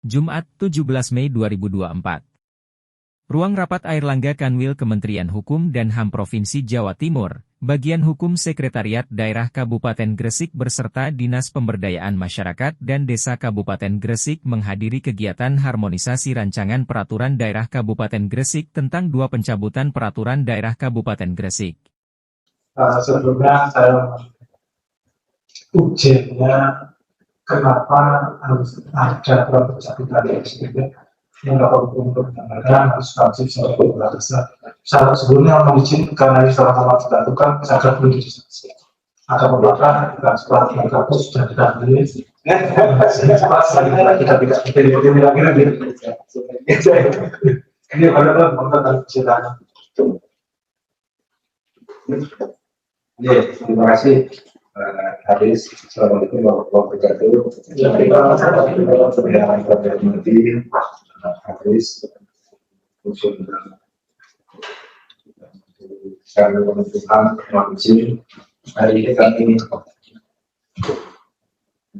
Jumat, 17 Mei 2024. Ruang Rapat Airlangga Kanwil Kementerian Hukum dan HAM Provinsi Jawa Timur, Bagian Hukum Sekretariat Daerah Kabupaten Gresik beserta Dinas Pemberdayaan Masyarakat dan Desa Kabupaten Gresik menghadiri kegiatan harmonisasi rancangan peraturan daerah Kabupaten Gresik tentang 2 pencabutan peraturan daerah Kabupaten Gresik. Sebelumnya saya ujiannya kenapa harus ada pencabutan tersebut yang dapat menggunakan harus wajib sebagai bahasa. Saya sebelumnya izin karena ini sama-sama dilakukan, saya belum disaksi. Ada beberapa setelah mereka sudah dikatakan kita tidak seperti lagi. Ini adalah mengenai silakan. Terima kasih. Haris, assalamualaikum warahmatullahi wabarakatuh. Haris, kami menentukan izin. Hari ini kami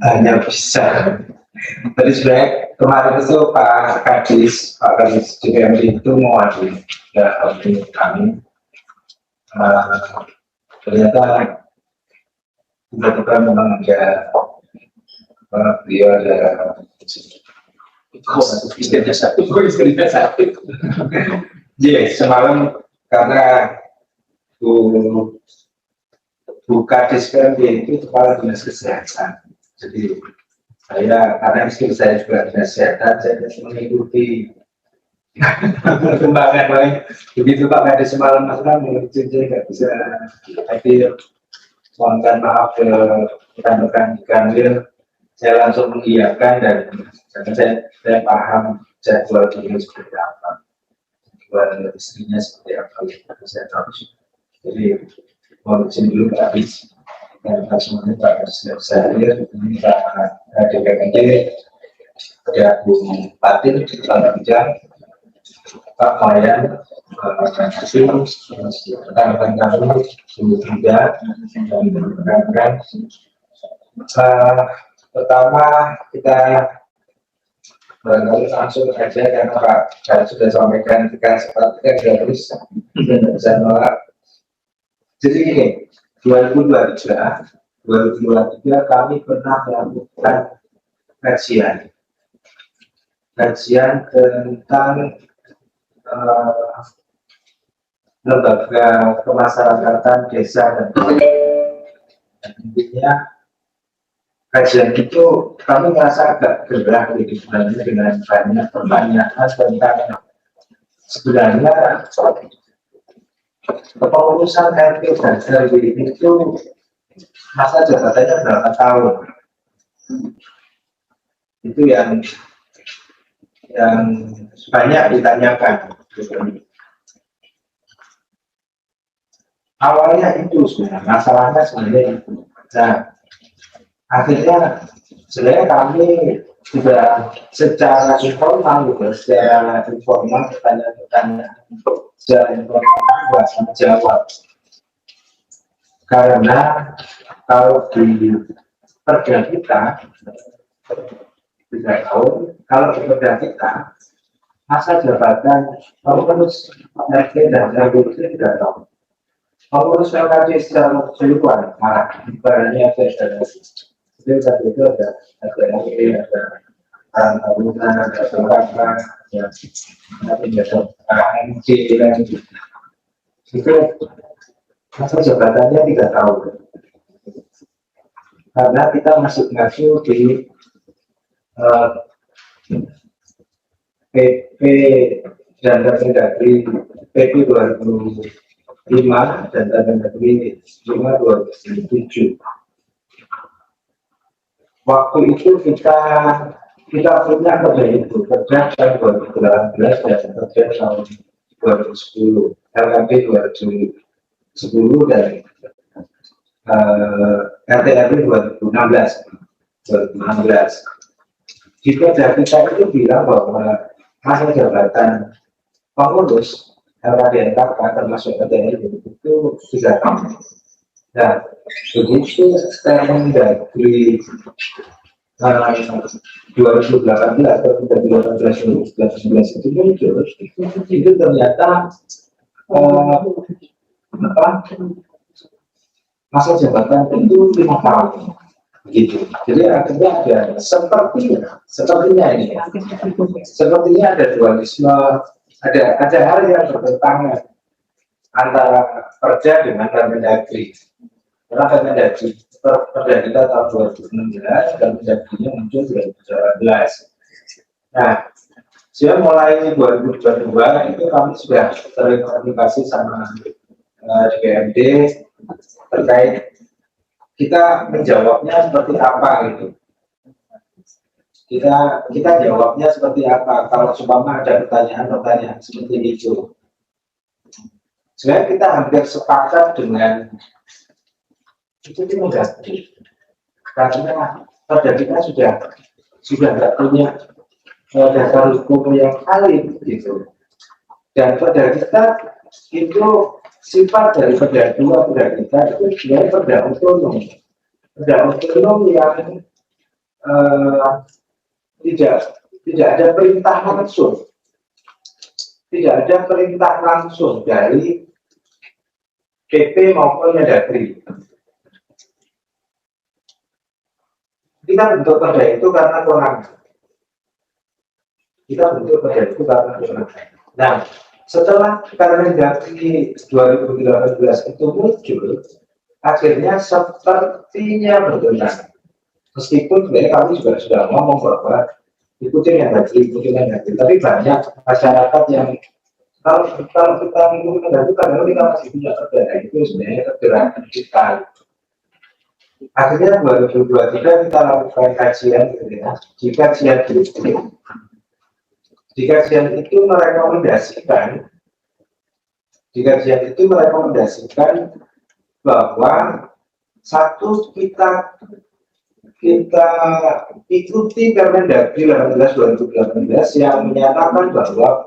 hanya bisa. Tadi sebenarnya kemarin itu Pak Kadis DPRD itu mau hadir kami. Ternyata tiba-tiba memang ada beliau ada istrinya sakit. Semalam karena buka DPRD itu kepala dinas kesehatan. Jadi saya karena istri saya juga dinas kesehatan, saya mengikuti perkembangan baik. Begitu Pak Kadis semalam masalah mengizin saya nggak bisa hadir. Mohon maaf ke rekan-rekan di Kanwil, saya langsung mengiyakan dan karena saya paham jadwal beliau seperti apa, jadwal istrinya seperti apa, saya tahu. Jadi mohon izin dulu Pak Kadis dan semuanya Pak Kadis saya hadir. Ini Pak DPRD, ada Bu Patin, Kepala Bidang, Pak Mayan, rekan-rekan kami, juga dan rekan-rekan. Pertama kita barangkali langsung saja karena Pak saya sudah sampaikan ketika sepertinya harus tidak bisa menolak. Jadi ini 2023 kami pernah melakukan kajian tentang lembaga kemasyarakatan desa dan intinya kajian itu kami merasa agak gerah sebenarnya dengan banyak pertanyaan tentang sebenarnya kepengurusan RT dan RW itu masa jabatannya berapa tahun, itu yang banyak ditanyakan. Awalnya itu sebenarnya masalahnya sebenarnya itu. Nah, akhirnya sebenarnya kami sudah secara informal pertanyaan secara informal jawab. Karena kalau di perda kita tidak tahu, kalau di perda kita masa jabatan pengurus RT dan RW itu tidak tahu. Pengurus LKD secara keseluruhan, malah ibaratnya ada itu ada RW, ada anggota, ada perangkat, ada ANC dan itu masa jabatannya tidak tahu. Karena kita masih mengacu di PP dan Permendagri PP 2005 dan Permendagri 5/2007. Waktu itu kita punya kerja itu, kerja tahun 2018 dan kerja tahun 2010, LKP 2010 dan RTRW 2016. Di kerja kita itu bilang bahwa masa jabatan pengurus LKDNKK termasuk RTRW itu sudah tamat. Nah, begitu Permendagri 2018 atau 2018 itu muncul, itu ternyata masa jabatan itu 5 tahun, gitu. Jadi akhirnya ada sepertinya ini, sepertinya ada dualisme, ada hal yang bertentangan antara Perda dengan Permendagri. Karena Permendagri Perda kita tahun 2016 dan Permendagrinya muncul 2018. Nah, sehingga mulai 2022 itu kami sudah sering komunikasi sama DPRD terkait kita menjawabnya seperti apa gitu. Kita jawabnya seperti apa kalau seumpama ada pertanyaan-pertanyaan seperti itu. Sebenarnya kita hampir sepakat dengan itu negatif karena pada kita sudah tidak punya dasar hukum yang valid gitu, dan pada kita itu sifat dari perda kita itu sebenarnya perda otonom yang tidak ada perintah langsung dari PP maupun Mendagri. Kita bentuk perda itu karena kewenangan. Nah, setelah Permendagri 2018 itu muncul, akhirnya sepertinya bertentangan. Meskipun sebenarnya kami juga sudah ngomong bahwa ikutin yang tadi, tapi banyak masyarakat yang kalau kita mengikuti Mendagri, kadang kita masih punya perda, itu sebenarnya kegerakan kita. Akhirnya 2023 kita lakukan kajian, di kajian itu merekomendasikan bahwa satu kita ikuti Permendagri 2018 yang menyatakan bahwa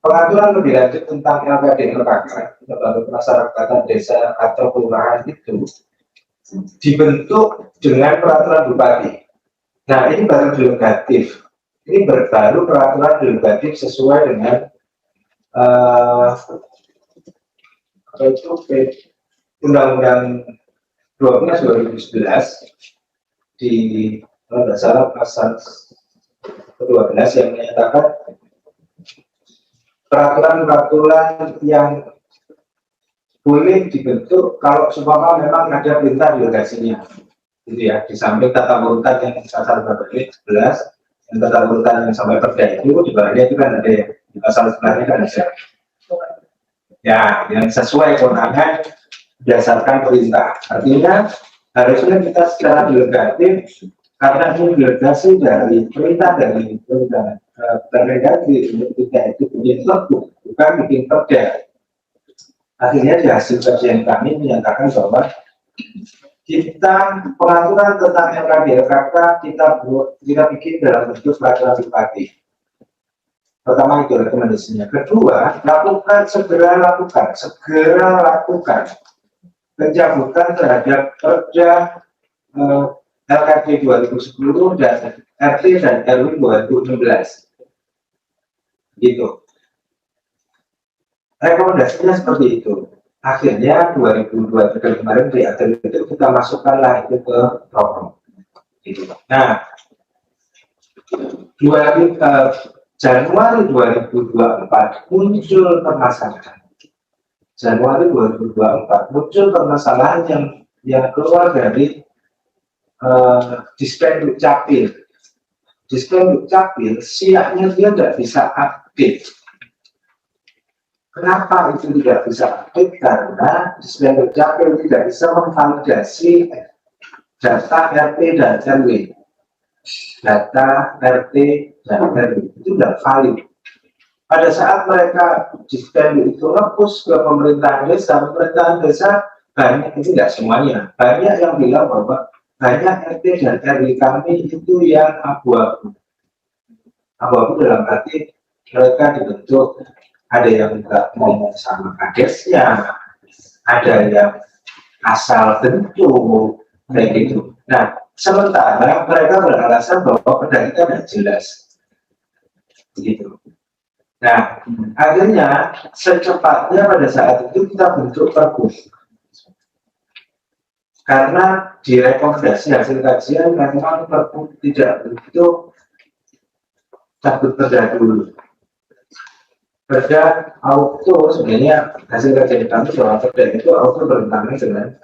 pengaturan lebih lanjut tentang LKD LKK, Lembaga Pemasyarakatan Desa atau Kelurahan itu dibentuk dengan peraturan bupati. Nah, ini baru derogatif. Ini baru peraturan derogatif sesuai dengan Undang-Undang 12 2011 di salah pasal 12 yang menyatakan peraturan yang boleh dibentuk kalau seumpama memang ada perintah delegasinya, gitu ya. Di samping tata urutan yang pasal 11 dan tata urutan yang sampai perda itu di bawahnya itu kan ada ya, di pasal sebenarnya kan ada ya yang sesuai kewenangan berdasarkan perintah. Artinya harusnya kita secara delegatif, karena ini delegasi dari perintah Permendagri ketika itu bikin pergub, bukan bikin perda. Akhirnya di hasil kajian kami menyatakan bahwa kita pengaturan tentang LKD LKK kita bikin dalam bentuk peraturan bupati. Pertama itu rekomendasinya. Kedua, segera lakukan pencabutan terhadap perda LKD 2010 dan RT dan RW 2016. Gitu. Rekomendasinya seperti itu. Akhirnya 2023 kemarin di akhir itu kita masukkanlah itu ke program. Gitu. Nah, Januari 2024 muncul permasalahan. Yang keluar dari Dispenduk Capil. Dispenduk Capil siapnya dia tidak bisa update. Kenapa itu tidak bisa update? Karena Dispenduk Capil tidak bisa memvalidasi data RT dan RW. Data RT dan RW itu tidak valid. Pada saat mereka Dispenduk itu lepus ke pemerintahan desa banyak, itu tidak semuanya. Banyak yang bilang bahwa banyak RT dan RW kami itu yang abu-abu. Abu-abu dalam arti mereka dibentuk, ada yang nggak ngomong sama kadesnya, ada yang asal bentuk, kayak gitu. Nah, sementara mereka beralasan bahwa perda kita tidak jelas, begitu. Nah, akhirnya secepatnya pada saat itu kita bentuk perpu, karena direkomendasi hasil kajian memang perpu tidak bentuk cabut perda dulu. Perda auto sebenarnya hasil kajian kami bahwa perda itu auto bertentangan dengan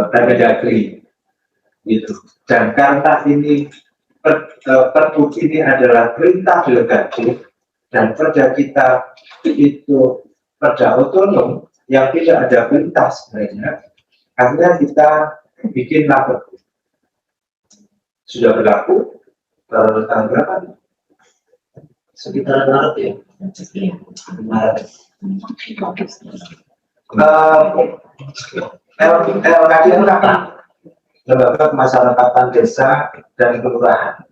Permendagri, gitu. Dan karena ini perpu ini adalah perintah delegatif dan perda kita itu perda otonom yang tidak ada perintah sebenarnya, akhirnya kita bikin perpu. Sudah berlaku tanggal berapa? Sekitar Maret ya. Maret. LKD itu kapan? Lembaga Pemasyarakatan Desa dan Kelurahan.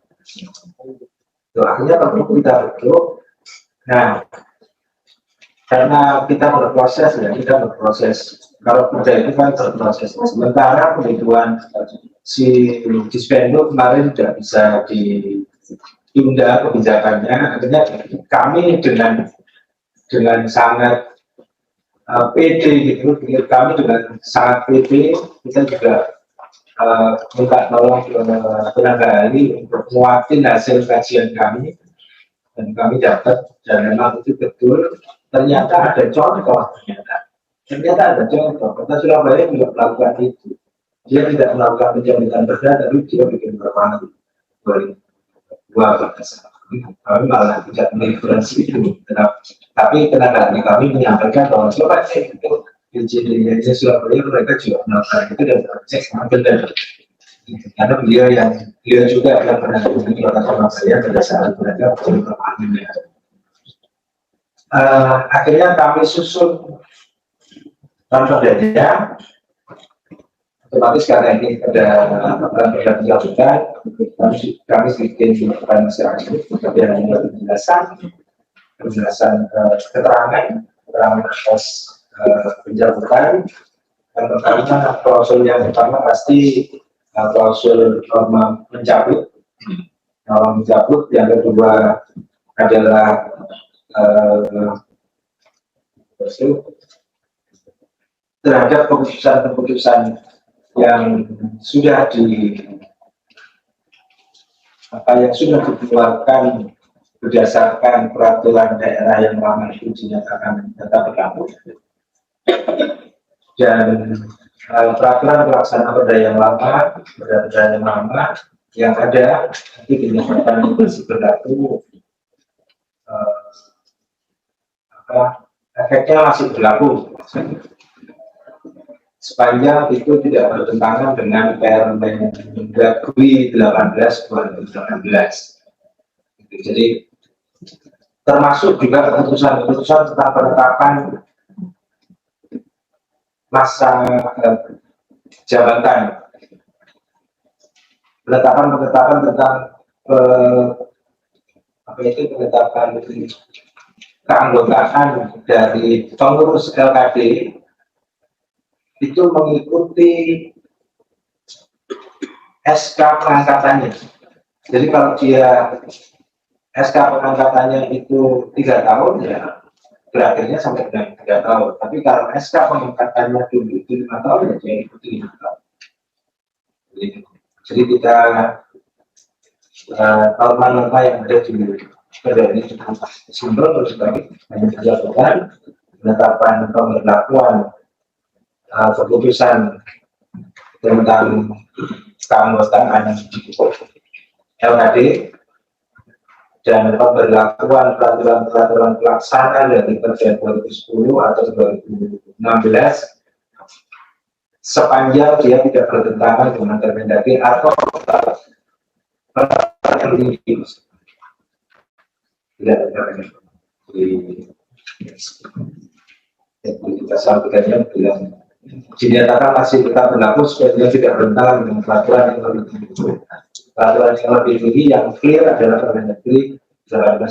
Akhirnya perlu kita bentuk. Nah, karena kita berproses ya, Kalau kerja itu kan berproses. Sementara kebutuhan si Dispendo kemarin tidak bisa ditunda kebijakannya. Akhirnya kami dengan sangat PD gitu, kami dengan sangat PD, kita juga minta tolong ke tenaga ahli untuk menguatkan hasil kajian kami, dan kami dapat, dan memang itu betul, ternyata ada contoh, Kota Surabaya juga melakukan itu. Dia tidak melakukan pencabutan perda, tapi dia bikin perpanjangan 2002 kami malah tidak mengreferensi itu, tapi tenaga ahli kami menyampaikan bahwa coba cek itu insidennya Surabaya, mereka juga melakukan itu dan cek sama benar, karena beliau juga yang pernah menghubungi Kota Surabaya pada saat mereka berpengalaman. Akhirnya kami susun perdanya. Otomatis karena ini ada perda dilakukan, kami bikin kepada masyarakat yang penjelasan keterangan atas pencabutan. Yang pertama, klausul yang pertama pasti klausul norma mencabut. Yang kedua adalah terhadap keputusan yang sudah dikeluarkan berdasarkan peraturan daerah yang lama itu dinyatakan tetap berlaku, dan peraturan pelaksana perda yang lama yang ada itu dinyatakan masih berlaku, efeknya masih berlaku sepanjang itu tidak bertentangan dengan Permendagri 18/2018. Jadi termasuk juga keputusan tentang penetapan masa jabatan, penetapan tentang penetapan keanggotaan dari pengurus LKD itu mengikuti SK pengangkatannya. Jadi kalau dia SK pengangkatannya itu 3 tahun, ya berakhirnya sampai dengan 3 tahun. Tapi kalau SK pengangkatannya dulu itu 5 tahun, ya dia ikuti 5 tahun. Jadi kita norma-norma yang ada di perda ini sumber terus sebagai hanya dilakukan penetapan pemberlakuan keputusan tentang keanggotaan LKD dan pemberlakuan peraturan pelaksana dari Perda 2010 atau 2016 sepanjang dia tidak bertentangan dengan Permendagri atau tidak ada kita sampaikannya bilang dinyatakan masih tetap berlaku supaya dia tidak bertentangan dengan peraturan yang lebih tinggi yang clear adalah Permendagri 19.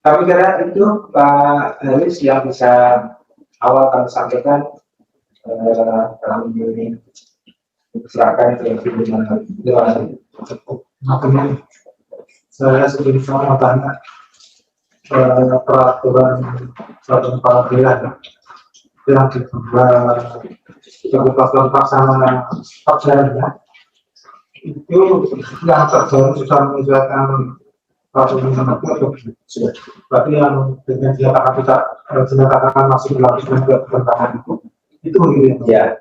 Kami kira itu Pak Haris yang bisa awal kami sampaikan kami serahkan ke pimpinan dewan. Makanya saya sebelumnya mau tanya peraturan kepala daerah yang dibuat peraturan pelaksananya itu yang terbaru sudah menyesuaikan peraturan itu sudah. Berarti yang dengan dinyatakan masih berlaku dan tidak bertentangan itu gitu Ya,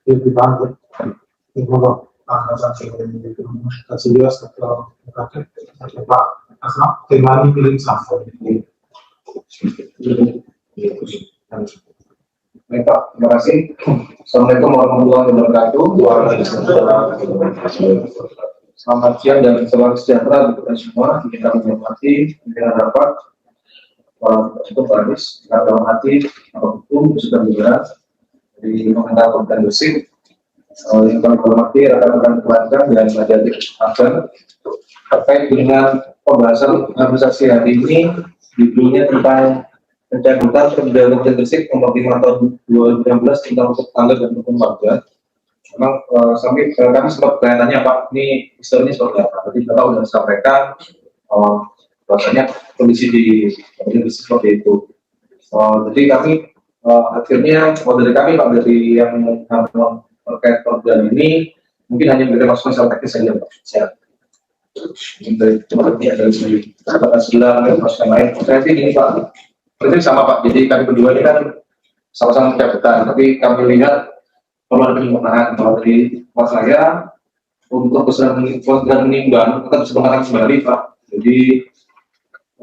lebih banget. Itu loh sanksi itu serius atau Pak Asma temani pilih sampai. baik Pak, terima kasih. Assalamualaikum warahmatullahi wabarakatuh. Selamat siang dan salam sejahtera untuk kita semua. Kita menghormati pimpinan rapat, untuk Pak Anies, kita menghormati hukum sudah bergerak di pemerintah Kabupaten Gresik. Yang kami hormati rekan-rekan pelanggan dan majelis hakim terkait dengan pembahasan harmonisasi hari ini, judulnya tentang pencabutan Perda Kabupaten Gresik nomor 5 tahun 2016 tentang untuk tanggal dan hukum warga. Memang kami sempat bertanya Pak, ini historinya seperti apa? Tadi Bapak sudah sampaikan bahwasanya kondisi di Kabupaten Gresik seperti itu. Jadi kami akhirnya dari kami Pak, dari yang terkait program ini mungkin hanya memberikan masukan secara teknis saja Pak. Saya dari sebelah masukan lain. Saya sih ini Pak, berarti sama Pak. Jadi kami berdua ini kan sama-sama pencabutan, tapi kami lihat perlu ada penyempurnaan. Kalau dari Mas saya untuk kesulitan menimbang tetap disempurnakan kembali Pak. Jadi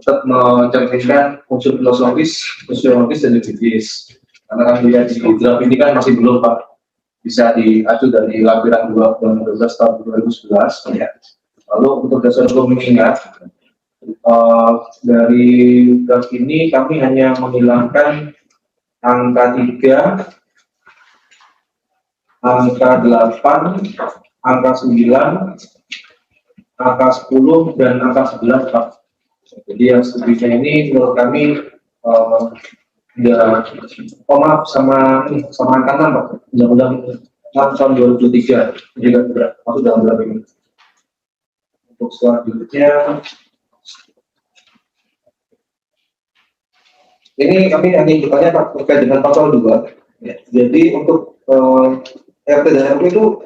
tetap mencerminkan unsur filosofis dan juridis. Karena kami lihat di draft ini kan masih belum Pak bisa diacu dari lampiran 2012 tahun 2011 ya. Lalu untuk dasar hukum mengingat dari draft ini kami hanya menghilangkan angka 3, angka 8, angka 9, angka 10 dan angka 11 Pak. Jadi yang selebihnya ini menurut kami maaf sama angka 6 Pak, undang-undang 6 tahun 2003 juga tidak masuk dalam draft ini. Untuk selanjutnya ini kami hanya bertanya Pak terkait dengan pasal 2 ya. Jadi untuk RT dan RW itu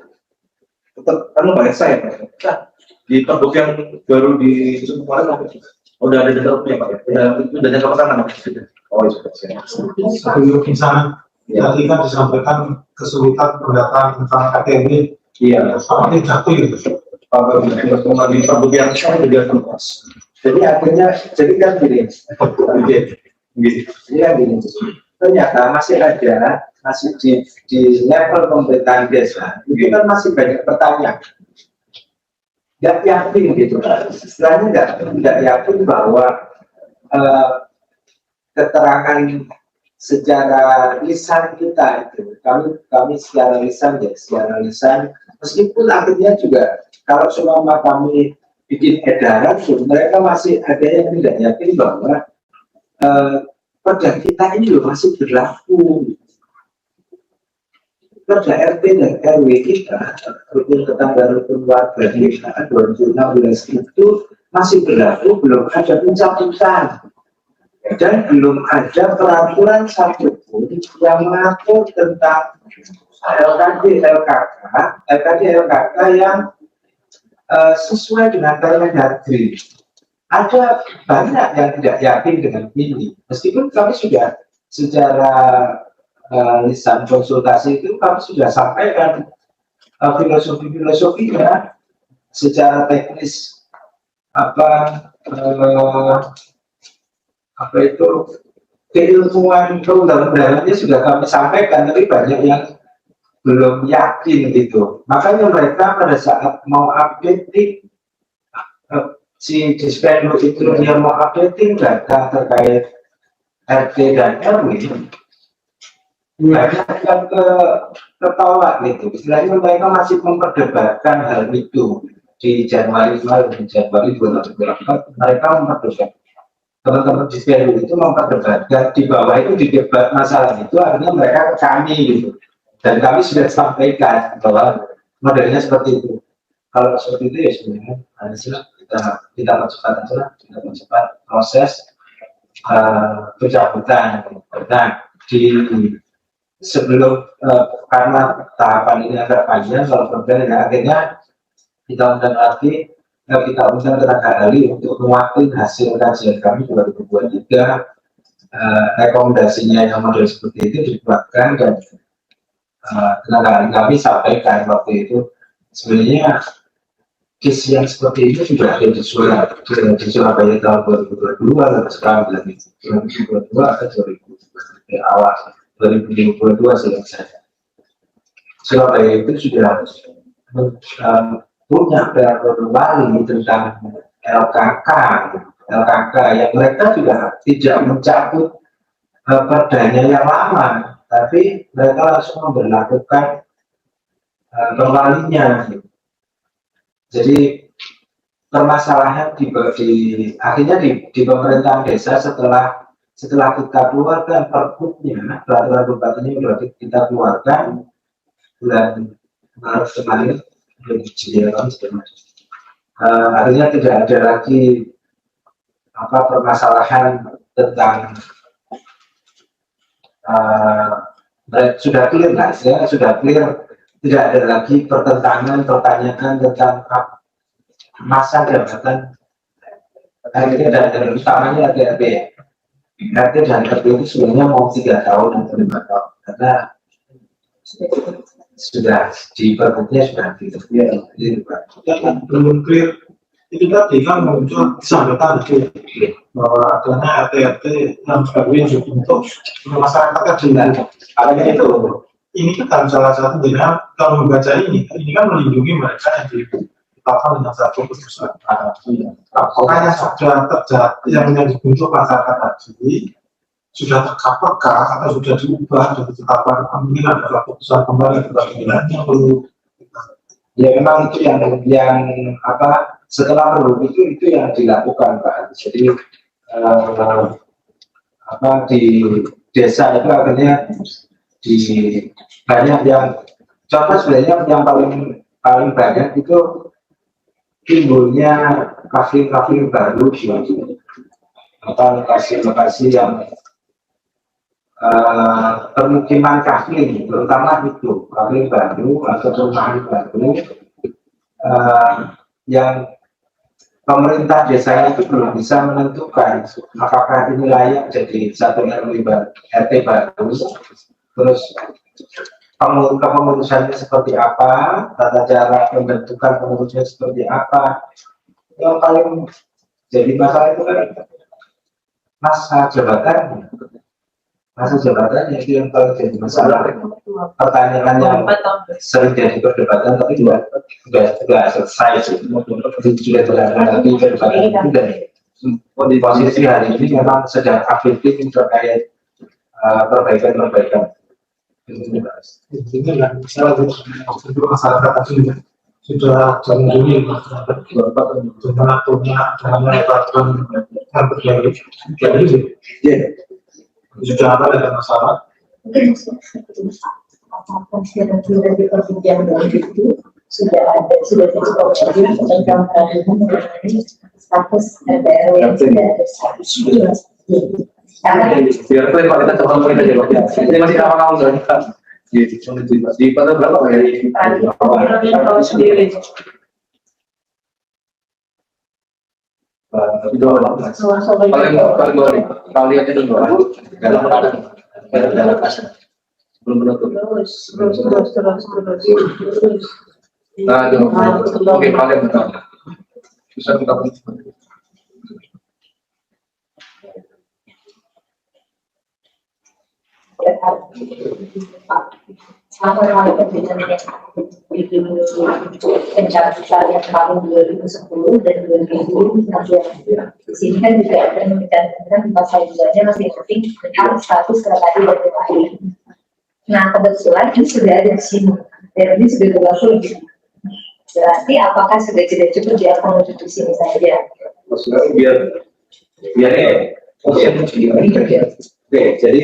tetap Pak saya Pak. Nah, di produk yang baru disusun kemarin udah ada data-datanya Pak ya. Itu udah nyata ke sana Pak. Oh iya sudah. Sebelum misalnya tadi kan disampaikan kesulitan pendataan tentang KTP. Iya. Seperti jatuh gitu. Di produk yang sama juga terus. Jadi akhirnya jadi kan gini. Ini kan gini. Ternyata masih di level pemerintahan desa itu kan masih banyak pertanyaan. Nggak yakin gitu. Istilahnya nggak yakin bahwa keterangan secara lisan kita itu kami secara lisan meskipun akhirnya juga kalau selama kami bikin edaran mereka masih ada yang tidak yakin bahwa perda kita ini loh masih berlaku. Perda RT dan RW kita rukun tetangga rukun warga di tahun 2016 itu masih berlaku, belum ada pencabutan. Dan belum ada peraturan satupun yang mengatur tentang LKD LKK yang sesuai dengan Permendagri. Ada banyak yang tidak yakin dengan ini, meskipun kami sudah secara lisan konsultasi itu kami sudah sampaikan filosofinya secara teknis itu keilmuan perundang-undangannya sudah kami sampaikan, tapi banyak yang belum yakin gitu. Makanya mereka pada saat mau updating si Dispenduk itu dia mau updating data terkait RT dan RW, banyak yang ketolak gitu. Istilahnya mereka masih memperdebatkan hal itu di Januari 2024 mereka memperdebatkan. teman-teman di PLU itu memperdebatkan di bawah itu, di debat masalah itu akhirnya mereka ke kami gitu, dan kami sudah sampaikan bahwa modelnya seperti itu. Kalau seperti itu ya sebenarnya kita percepat proses pencabutan. Nah, sebelum karena tahapan ini agak panjang, kalau kemudian akhirnya kita undang lagi, kita undang tenaga ahli untuk menguatkan hasil kajian kami 2023, rekomendasinya yang model seperti itu dikuatkan, dan tenaga ahli kami sampaikan waktu itu sebenarnya case yang seperti ini sudah ada di Surabaya tahun 2022, dan sekarang 2022 atau 2023 awal 2022 selesai. Surabaya itu sudah punya peraturan wali tentang LKK yang mereka juga tidak mencabut perdanya yang lama, tapi mereka langsung memberlakukan perwalinya. Jadi permasalahan akhirnya di pemerintahan desa setelah kita keluarkan pergubnya, peraturan bupatinya sudah kita keluarkan bulan Maret kemarin, akhirnya tidak ada lagi permasalahan tentang sudah clear lah, sudah clear. Tidak ada lagi pertentangan, pertanyaan tentang masa jabatan RT dan utamanya RT dan RT itu sebenarnya mau 3 tahun atau 5 tahun, karena sudah di pergubnya sudah belum clear. Itu tadi kan muncul kesambatan itu bahwa adanya RT yang sebagai untuk masyarakat kecil. Adanya itu ini kan salah satu dengan kalau membaca ini kan melindungi mereka yang ditetapkan dengan satu keputusan. Apakah yang sudah terjadi yang dibentuk masyarakat tadi sudah tercoverkah atau sudah diubah dan ditetapkan kemungkinan adalah keputusan kembali yang perlu ya memang itu yang setelah perlu itu yang dilakukan Pak. Jadi di desa itu akhirnya banyak yang contoh sebenarnya yang paling banyak itu timbulnya kafe-kafe baru di lokasi-lokasi yang permukiman kafe, terutama itu kafe baru atau perumahan baru yang pemerintah desanya itu belum bisa menentukan apakah ini layak jadi satu RT baru, terus kepengurusannya seperti apa, tata cara pembentukan pengurusnya seperti apa. Yang paling jadi masalah itu kan masa jabatannya itu yang paling jadi masalah. Pertanyaan yang sering jadi perdebatan tapi sudah selesai sih, sudah berada di perdebatan itu, dan di posisi hari ini memang sedang aktif terkait perbaikan. Ini kan untuk masyarakat tadi sudah melindungi bagaimana punya peraturan yang terjadi. Jadi sudah ada masalah. Mungkin kira-kira di perjanjian itu sudah cukup tentang status RW yang sudah ada status. Karena biar kita coba mulai dari bagian ini masih awal kan di pada berapa dari sendiri paling aja dulu dalam belum menutup terus oke paling bisa kita sampai mulai perbedaan pencapaian yang tahun 2010 dan 2016. Di sini kan juga ada mencantumkan pasal 2-nya masing-masing tentang status tadi dan lain. Nah kebetulan ini sudah ada di sini dan ini sudah berlaku lebih. Berarti apakah sudah tidak cukup dia akan menuju di sini saja? Maksudnya biar Oke, jadi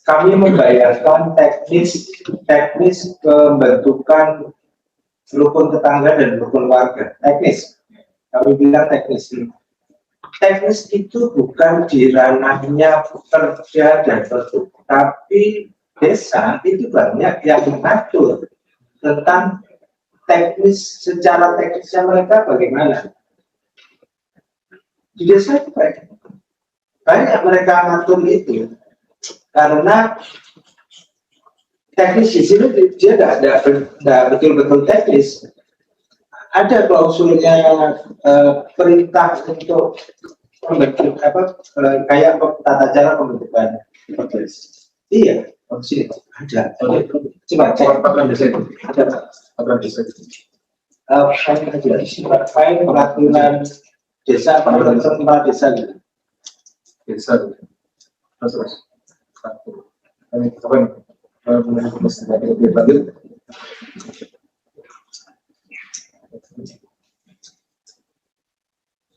kami membayarkan teknis pembentukan rukun tetangga dan rukun warga. Teknis, kami bilang teknis. Teknis itu bukan di ranahnya Perda dan Pergub, tapi desa itu banyak yang mengatur tentang teknis, secara teknisnya mereka bagaimana. Di desa itu banyak mereka mengatur itu, karena teknis di sini dia tidak betul-betul teknis. Ada klausulnya perintah untuk membentuk kayak tata cara pembentukan. Iya, sini ada. Coba cek file peraturan desa, peraturan kepala desa. Terus.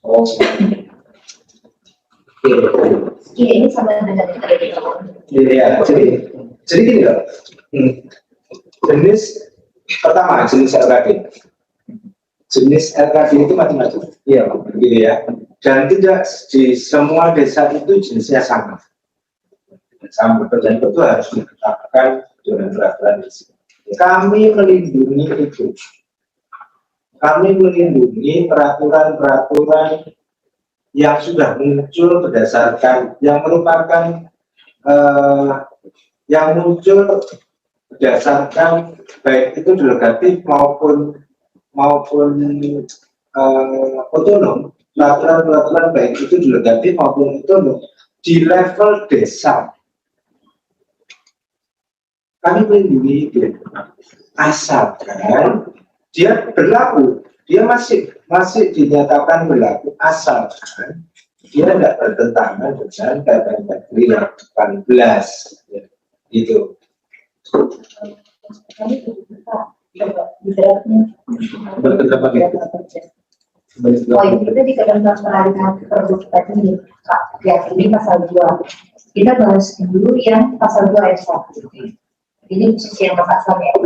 Oh, Ini sama dengan yang tadi kita ngomong. iya. Jadi gini loh. Jenis pertama, jenis RKD. Jenis RKD itu macam-macam. Iya, begini ya. Dan tidak di semua desa itu jenisnya sama. Dan itu harus ditetapkan dengan peraturan desa. Kami melindungi itu. Kami melindungi peraturan-peraturan yang sudah muncul berdasarkan yang merupakan yang muncul berdasarkan baik itu delegatif maupun otonom. Peraturan-peraturan baik itu delegatif maupun otonom di level desa. Kami melindungi itu, asalkan dia berlaku, dia masih dinyatakan berlaku, asalkan dia tidak bertentangan dengan Permendagri 18, gitu. Poin kita di ketentuan peralihan produk tadi, yang ini pasal 2. Kita bahas dulu yang pasal 2 ayat 1. Ini khusus yang pasalnya.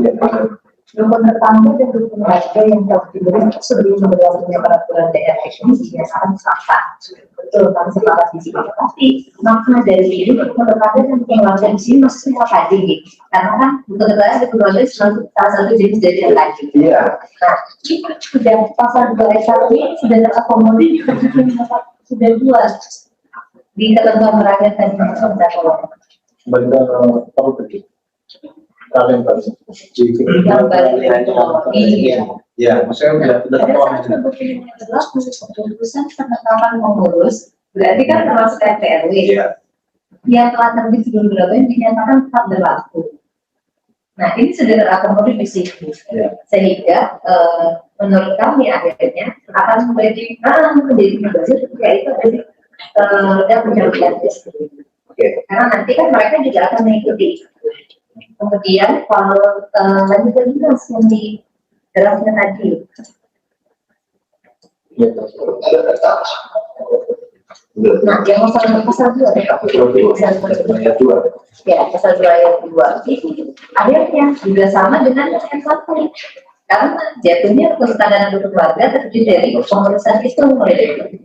Rukun tetangga dan rukun warga yang telah diberi sebelum berlakunya peraturan daerah ini dinyatakan sah. Betul, kami sepakat di sini. Tapi makna dari ini rukun tetangga dan rukun warga di sini maksudnya apa tadi? Karena kan rukun tetangga dan rukun warga salah satu jenis dari yang tadi. Iya. Nah, ini sudah pasal 2 ayat 1 ini sudah terakomodir sudah dua di ketentuan peralihan tadi maksudnya kalau Kalian ya, maksudnya udah keputusan penetapan pengurus berarti kan termasuk RPRW yang telah terbit sebelum berlaku dinyatakan tetap berlaku. Nah ini sudah terakomodir di sini sehingga menurut kami akhirnya akan menjadi berhasil ketika itu ada penjagaan karena nanti kan mereka juga akan mengikuti. Kemudian kalau lanjut lagi mas yang di draftnya tadi. Nah, yang pasal 2 ya pasal 2 ayat 2 akhirnya juga sama dengan yang 1 karena jatuhnya kesadaran untuk warga terdiri dari pengurusan itu mulai dari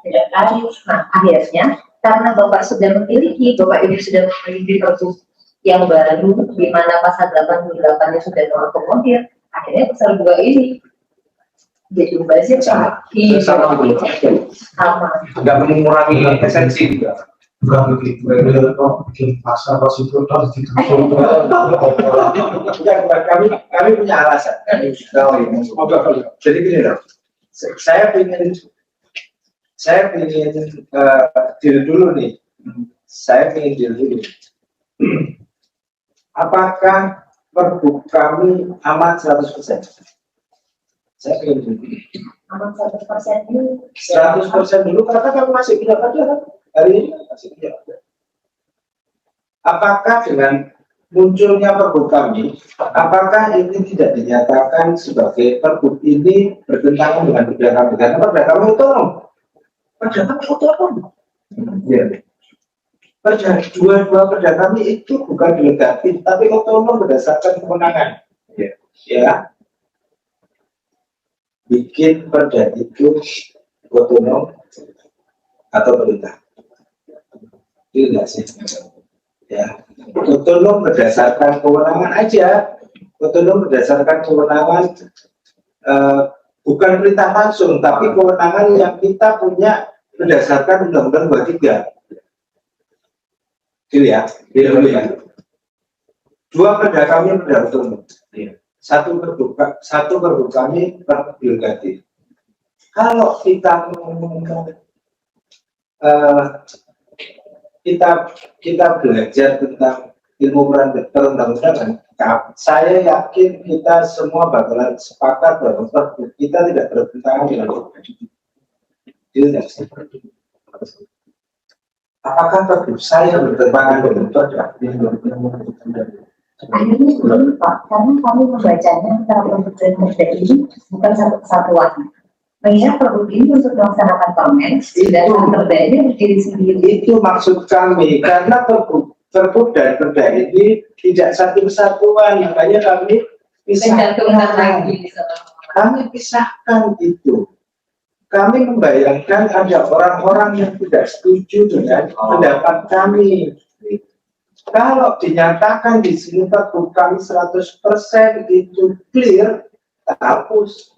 tidak kali. Nah, akhirnya karena Bapak sudah memiliki, Bapak Ibu sudah memiliki pergub yang baru di mana pasal 88-nya sudah mengakomodir, akhirnya pasal 2 ini jadi bazir sama. Nggak mengurangi esensi juga. Bukan begitu, bikin pasal prosedur harus ditutup. Kami punya alasan. Jadi gini loh, saya ingin deal dulu nih. Apakah pergub kami aman 100%? Saya ingin dulu. Aman 100% ini 100% dulu karena kami masih tidak ada hari ini masih tidak ada. Apakah dengan munculnya pergub kami, apakah ini tidak dinyatakan sebagai pergub ini bertentangan dengan perda kami? Karena perda kami otonom. Perda kami otonom. Ya. Dua perda kami itu bukan delegatif, tapi otonom berdasarkan kewenangan. Ya. Bikin perda itu otonom atau perintah. Itu enggak sih? Ya. Otonom berdasarkan kewenangan aja. Otonom berdasarkan kewenangan bukan perintah langsung, tapi kewenangan yang kita punya berdasarkan Undang-Undang 23. Gitu ya, dulu ya. Dua perda kami perda otonom. Satu perda kami prerogatif. Kalau kita kita belajar tentang ilmu perundang-undangan, saya yakin kita semua bakalan sepakat bahwa kita tidak bertentangan dengan apakah pergub saya bertentangan dengan perda? Akhirnya belum Pak, karena kami membacanya antara pergub dan perda ini bukan satu kesatuan. Mengingat pergub ini untuk melaksanakan permen, sedangkan perdanya berdiri sendiri. Itu maksud kami, karena pergub dan perda ini tidak satu kesatuan, makanya kami pisahkan. Kami pisahkan itu. Kami membayangkan ada orang-orang yang tidak setuju dengan pendapat kami. Kalau dinyatakan di sini pergub kami 100% itu clear, tak hapus.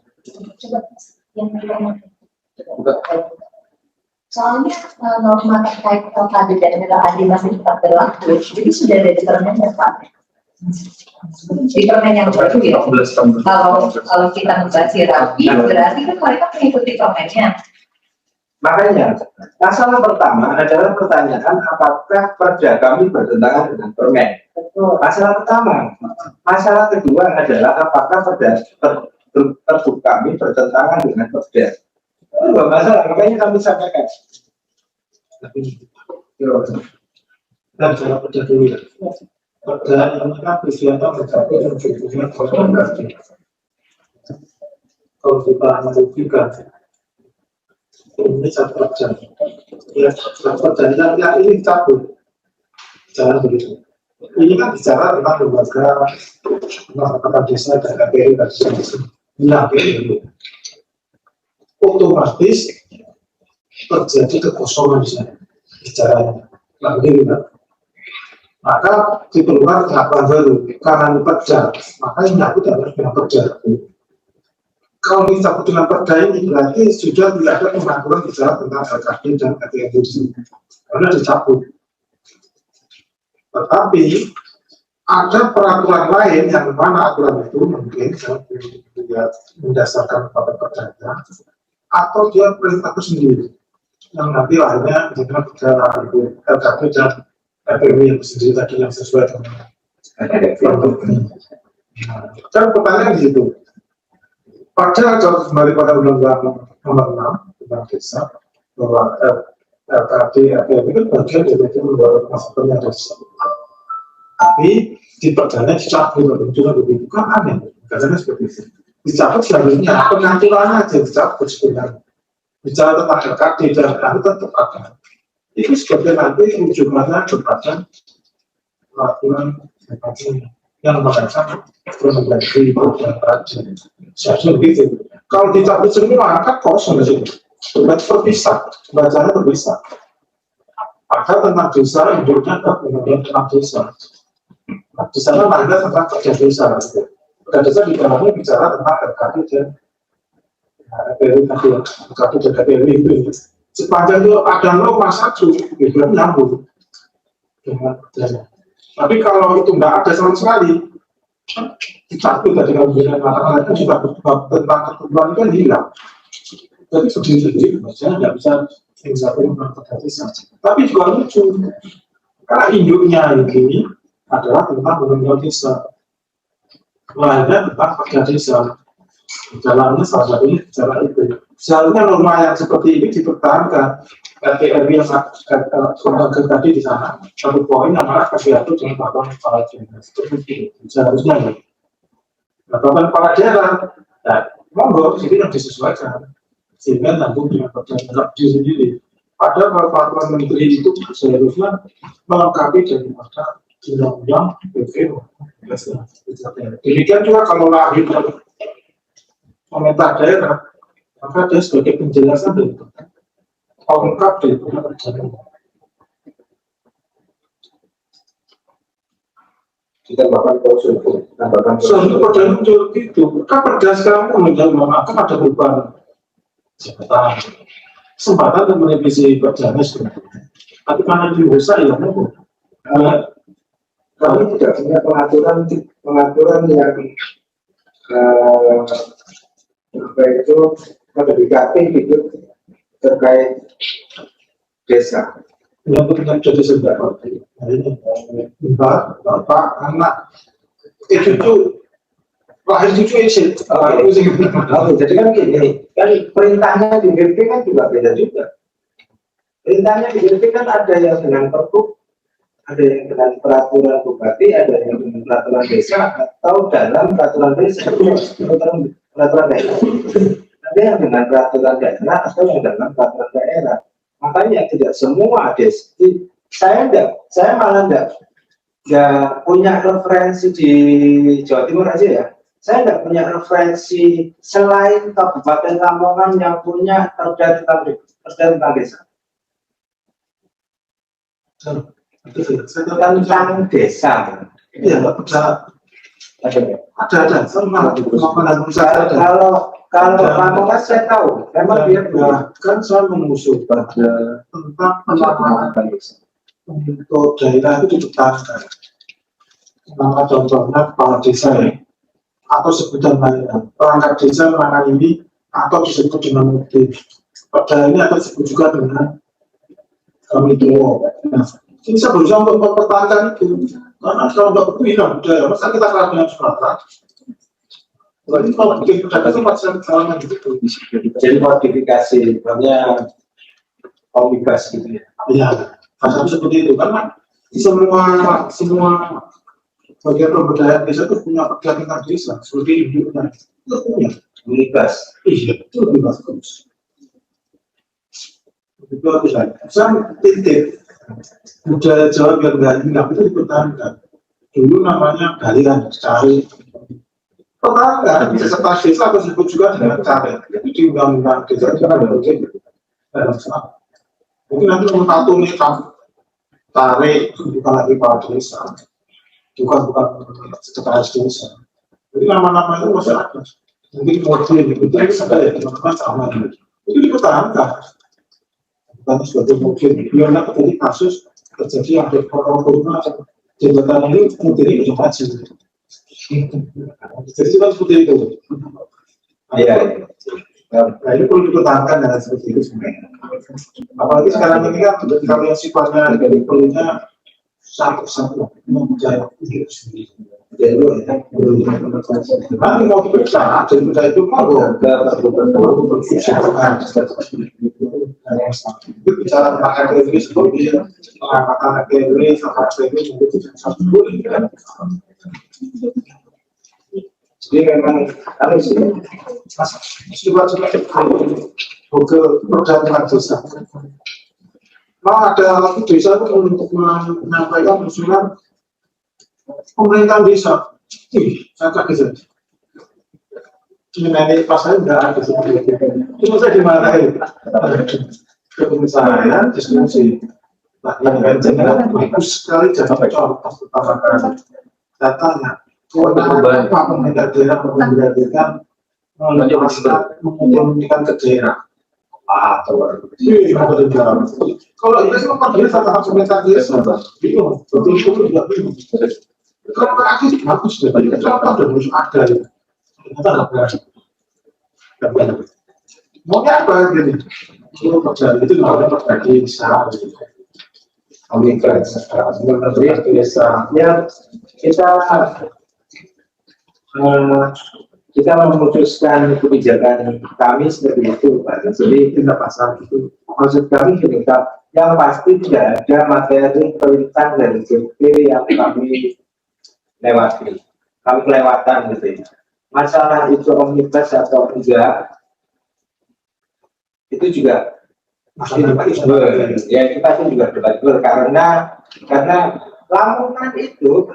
Soalnya norma terkait tadi dan adil masih tetap berlaku, jadi sudah ada di permennya Pak. Di permen yang baru ya. Kalau kita membahas rapi, berarti kan mereka mengikuti permennya. Makanya, masalah pertama adalah pertanyaan apakah perda kami bertentangan dengan permen. Masalah pertama. Masalah kedua adalah apakah pergub kami bertentangan dengan perda. Itu dua masalah, makanya kami sampaikan. Dan cara perda dulu ya. Perda ini kan peristiwa mencapai ujung-ujungnya korporasi. Kalau kita analogikan, ini satu perda. Ya, satu perda ini cabut. Jangan begitu. Ini kan bicara tentang lembaga, tentang desa dan KPU dan sebagainya. Otomatis terjadi kekosongan di sana bicaranya. Nah, begini, maka diperlukan tahapan baru karena perda, maka ini aku tidak dengan perda. Kalau dicabut dengan perda ini berarti sudah tidak ada pengaturan bicara tentang LKD dan KTM di sini karena dicabut. Tetapi ada peraturan lain yang mana aturan itu mungkin mendasarkan pada perdanya atau dia perintah itu sendiri yang nanti lainnya dengan perjalanan LKP dan LPW yang sendiri tadi yang sesuai dengan dan pertanyaan di situ pada kalau kembali pada undang-undang nomor 6 tentang desa bahwa LKD LPW itu bagian dari itu menurut maksudnya desa, tapi di perdana dicabut juga begitu kan aneh katanya seperti itu. Dicabut selanjutnya pengaturan aja dicabut sebenarnya bicara tentang LKD dan itu tetap ada itu seperti nanti ujungnya kepada peraturan yang mengatakan pornografi dan raja seharusnya begitu. Kalau dicabut semua kan kosong di situ terpisah bacanya terpisah maka tentang desa hidupnya tentang desa. Di sana ada tentang kerja desa kerja desa di dalamnya bicara tentang LKD dan LPW tadi ya, LKD dan LPW itu sepanjang itu ada norma satu itu nyambung dengan kerjanya. Tapi kalau itu nggak ada sama sekali dicabut dari kemudian mata itu juga tentang ketentuan itu hilang. Jadi sendiri-sendiri maksudnya nggak bisa disatukan dengan kerja desa. Tapi juga lucu karena induknya ini adalah tentang undang-undang desa. Lainnya tentang kerja desa. Jalannya salah satunya bicara itu. Seharusnya norma yang seperti ini dipertahankan. RT/RW yang lembaga tadi di sana satu poin yang malah kasih atur dengan bahkan kepala daerah seperti itu. Seharusnya ya. Bahkan kepala daerah, monggo jadi yang disesuaikan. sehingga nyambung dengan perjalanan di sendiri. Padahal kalau peraturan menteri itu seharusnya melengkapi daripada undang-undang PPO. Demikian juga kalau lahir dari pemerintah daerah, maka dia sebagai penjelasan dari lengkap dari perjalanan. Kita bahkan Suatu perjalanan muncul itu, kan perda sekarang menjadi akan ada perubahan jabatan, kesempatan untuk merevisi perjalanan sebenarnya. Tapi karena diusaha ya mau. kami tidak punya pengaturan yang apa itu mendekati gitu terkait desa. Yang penting jadi sebenarnya bapak, anak, cucu, lahir cucu isi. Jadi kan gini, kan perintahnya di BP kan juga beda juga. Perintahnya di BP kan ada yang dengan pergub, ada yang dengan peraturan bupati, ada yang dengan peraturan desa, atau dalam peraturan desa, peraturan daerah. Ada yang dengan peraturan daerah atau yang dengan peraturan daerah. Makanya tidak semua desa. Saya malah enggak punya referensi di Jawa Timur aja ya. Saya enggak punya referensi selain Kabupaten Lamongan yang punya perda tentang desa. Tentang desa. Iya, nggak bisa. Ada. Sama. Kalau Lamongan saya tahu, memang dia kan saya mengusul pada tentang penanaman desa. Untuk daerah itu ditetapkan. Nama contohnya kepala desa ya, atau sebutan lain. Perangkat desa mana ini atau disebut dengan motif. Pada ini akan disebut juga dengan komite. Nah, ini saya berusaha untuk mempertahankan itu. Karena kalau nggak berpihak budaya, masa kita kalah dengan Sumatera. Jadi kalau bikin pedagang itu masih kesalahan gitu. Jadi modifikasi, namanya omnibus gitu ya. Iya, asal seperti itu karena semua bagian pemberdayaan desa itu punya perda tentang desa seperti induknya itu punya Omnibus. iya itu lebih bagus. Itu harus ada. Saya titip budaya Jawa biar nggak hilang itu dipertahankan. Dulu namanya galian cari. Pertama bisa serta desa atau disebut juga dengan cari. Jadi di undang-undang desa itu kan mungkin. Mungkin nanti nomor satu nih tarik bukan lagi kepala desa, bukan sekretaris desa. Jadi nama-nama itu masih ada. Mungkin model itu ada ya teman-teman sama itu dipertahankan. Bukan sebagai model. Biar nggak terjadi kasus terjadi ada korban jabatan ini kemudian itu maju. Jadi cuma seperti itu. Iya. Nah ini perlu dipertahankan dengan seperti itu sebenarnya. Apalagi sekarang ini kan kalau yang sifatnya dari perlunya satu-satu menjawab diri sendiri. Jadi nanti mau diperiksa jadi percaya itu mau itu bicara tentang aktivitas seperti pengangkatan aktivitas sama aktivitas itu satu boleh kan. Jadi memang harus coba Google perjalanan desa. Malah ada lagi desa itu untuk menyampaikan usulan pemerintahan desa. Saya kaget. Ini pas saya nggak ada seperti itu. Cuma saya dimarahin. Ketemu saya diskusi. Nah, yang bagus sekali jadi contoh pertama kali. Datanya. Apa pemerintah daerah memberdayakan mengumpulkan ke daerah? Kalau itu semua dia sama pemerintah desa, bingung, betul-betul tidak bingung. Kalau praktis bagus deh, contoh dan harus ada ya. Ternyata nggak berani. Maunya apa jadi? Kalau kerja itu nggak ada berbagi usaha. Omnibus. Sebenarnya desa ya kita memutuskan kebijakan kami seperti itu, Pak. Jadi tidak pasal itu. Maksud kami gini, yang pasti tidak ada materi perintah dari JP yang kami lewati, kami kelewatan gitu ya. Masalah itu omnibus atau enggak, itu juga ya itu pasti juga debatable karena Lamongan itu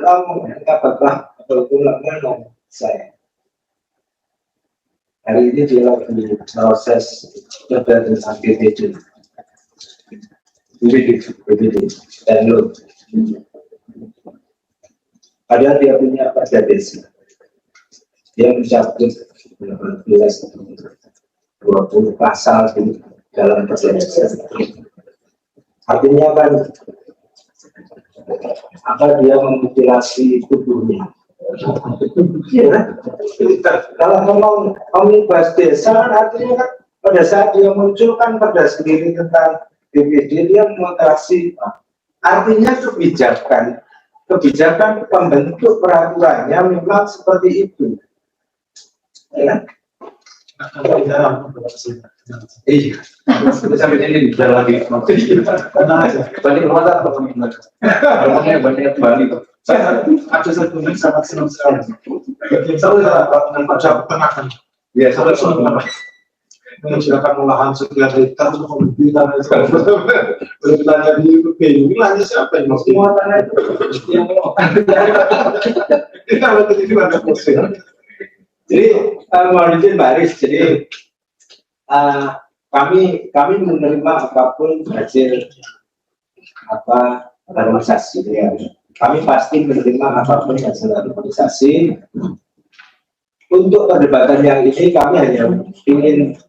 apakah Lamongan saya hari ini dia lagi proses dengan BPD dan lo padahal dia punya perda desa dia mencakup 20 pasal di dalam perda desa artinya kan apa dia memutilasi tubuhnya. Ya, kalau ngomong omnibus desa artinya kan pada saat dia muncul kan pada sendiri tentang BPD dia memutilasi artinya kebijakan pembentuk peraturannya memang seperti itu. Ya. Iya, sampai ini bisa lagi. Tadi kemana? Ngomongnya banyak Bali. Saya ada satu yang sangat senang sekali. Saya dengan Pak Jawa Tengah. Ya, Saya senang. Mengerjakan olahan sekian hektar untuk pembibitan. Berbilangnya di ini hanya siapa yang mau? Semua tanah itu yang mau. Kita berarti itu ada proses. Jadi mohon izin Baris, jadi kami menerima apapun hasil harmonisasi. Ya. Kami pasti menerima apapun hasil harmonisasi. Untuk perdebatan yang ini kami hanya ingin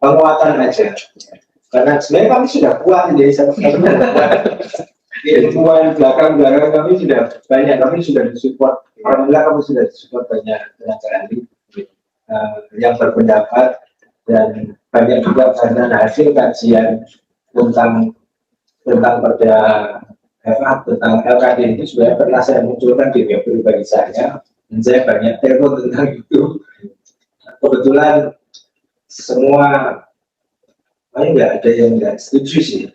penguatan aja. Karena sebenarnya kami sudah kuat jadi di lingkungan belakang kami sudah banyak, kami sudah disupport. Alhamdulillah kami sudah disupport banyak sekali yang berpendapat dan banyak juga karena hasil kajian tentang perda tentang LKD itu sebenarnya pernah saya munculkan di web pribadi saya dan saya banyak telepon tentang itu. Kebetulan semua nggak ada yang nggak setuju sih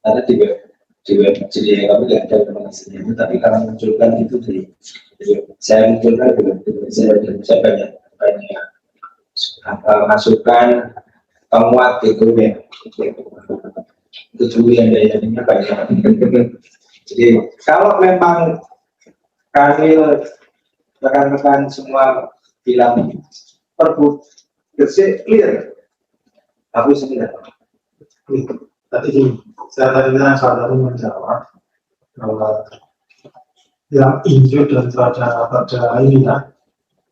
karena di web jadi kami nggak ada informasinya itu, tapi kalau munculkan itu saya munculkan saya banyak masukan penguat gitu ya itu dulu yang dayanya banyak. Jadi kalau memang kami rekan-rekan semua bilang perbu bersih clear aku sendiri. Tadi saya saudara menjawab bahwa yang injil dan pada ini ya,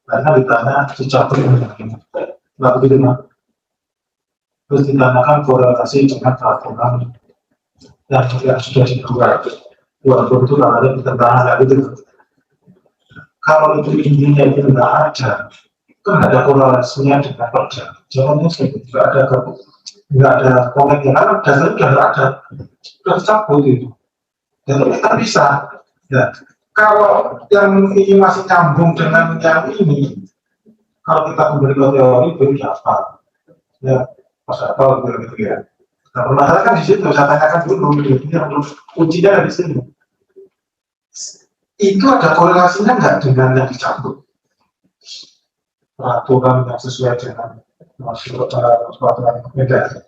karena ditanya sejak lalu begitu mah, terus ditanyakan korelasi dengan peraturan yang juga sudah dibuat walaupun itu ada pertentangan gitu. Kalau itu intinya itu tidak ada, kan ada korelasinya dengan perda. Jangan tidak ada komennya karena dasarnya sudah cabut itu. Dan kita bisa. Ya. Kalau yang ini masih nyambung dengan yang ini, kalau kita kembali ke teori baru dapat. Ya, masa apa gitu ya. Nah, permasalahan kan di situ saya tanyakan dulu, yang kuncinya ada di sini. Itu ada korelasinya nggak dengan yang dicabut? Peraturan yang sesuai dengan peraturan beda.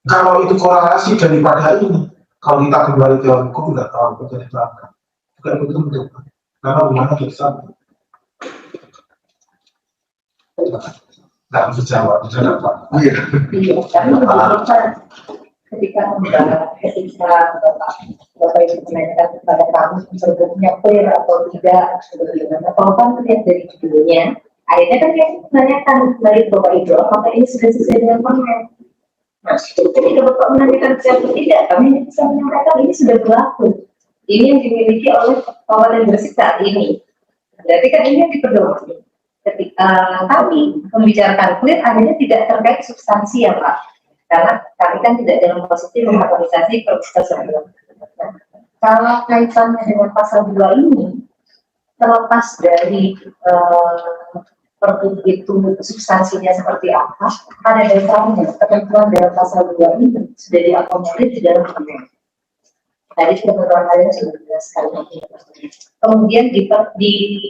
Kalau itu korelasi daripada ini, kalau kita kembali teori hukum nggak tahu betul apa. Bukan betul karena rumahnya bisa. Nggak bisa jawab, bisa dapat. Iya, karena ketika Bapak Ibu menanyakan kepada kami sebetulnya clear atau tidak sebagaimana kalau kan melihat dari judulnya akhirnya kan dia menanyakan dari Bapak Ibu apakah ini sudah sesuai dengan permen. Nah, ketika Bapak menanyakan siapa tidak, kami bisa menyampaikan ini sudah berlaku. Ini yang dimiliki oleh Kabupaten Gresik saat ini. Berarti kan ini yang dipedoman. Ketika kami membicarakan clear, akhirnya tidak terkait substansi ya Pak. Karena kami kan tidak dalam posisi mengharmonisasi proses tersebut. Kalau kaitannya dengan pasal 2 ini, terlepas dari pergub itu substansinya seperti apa, pada dasarnya ketentuan dalam pasal 2 ini sudah diakomodir di dalam permen. Tadi sudah beberapa kali sudah dijelaskan. Kemudian di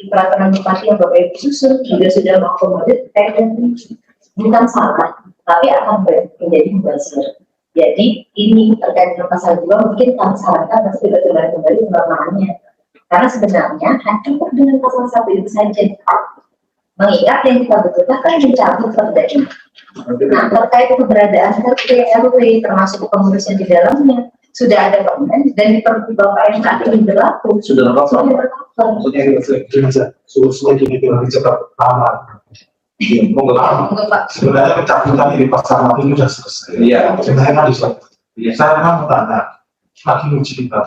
peraturan bupati yang Bapak Ibu susun juga sudah mengakomodir terkait dengan bukan salah, tapi akan menjadi mubazir. Jadi ini terkait dengan pasal 2 mungkin kami sarankan harus dipertimbangkan kembali penormaannya. Karena sebenarnya hanya dengan pasal 1 itu saja. Mengingat yang kita butuhkan kan mencabut perda. Nah, terkait keberadaan RW termasuk pengurusan di dalamnya sudah ada permen dan di Pergub Bapak yang saat ini berlaku Sudah berlaku. Maksudnya solusinya gini bilang cepat lama. Sebenarnya pencabutan di pasal 1 itu sudah selesai. Iya. Sebenarnya kan diselesaikan. Saya memang mau tanya, lagi uji kita.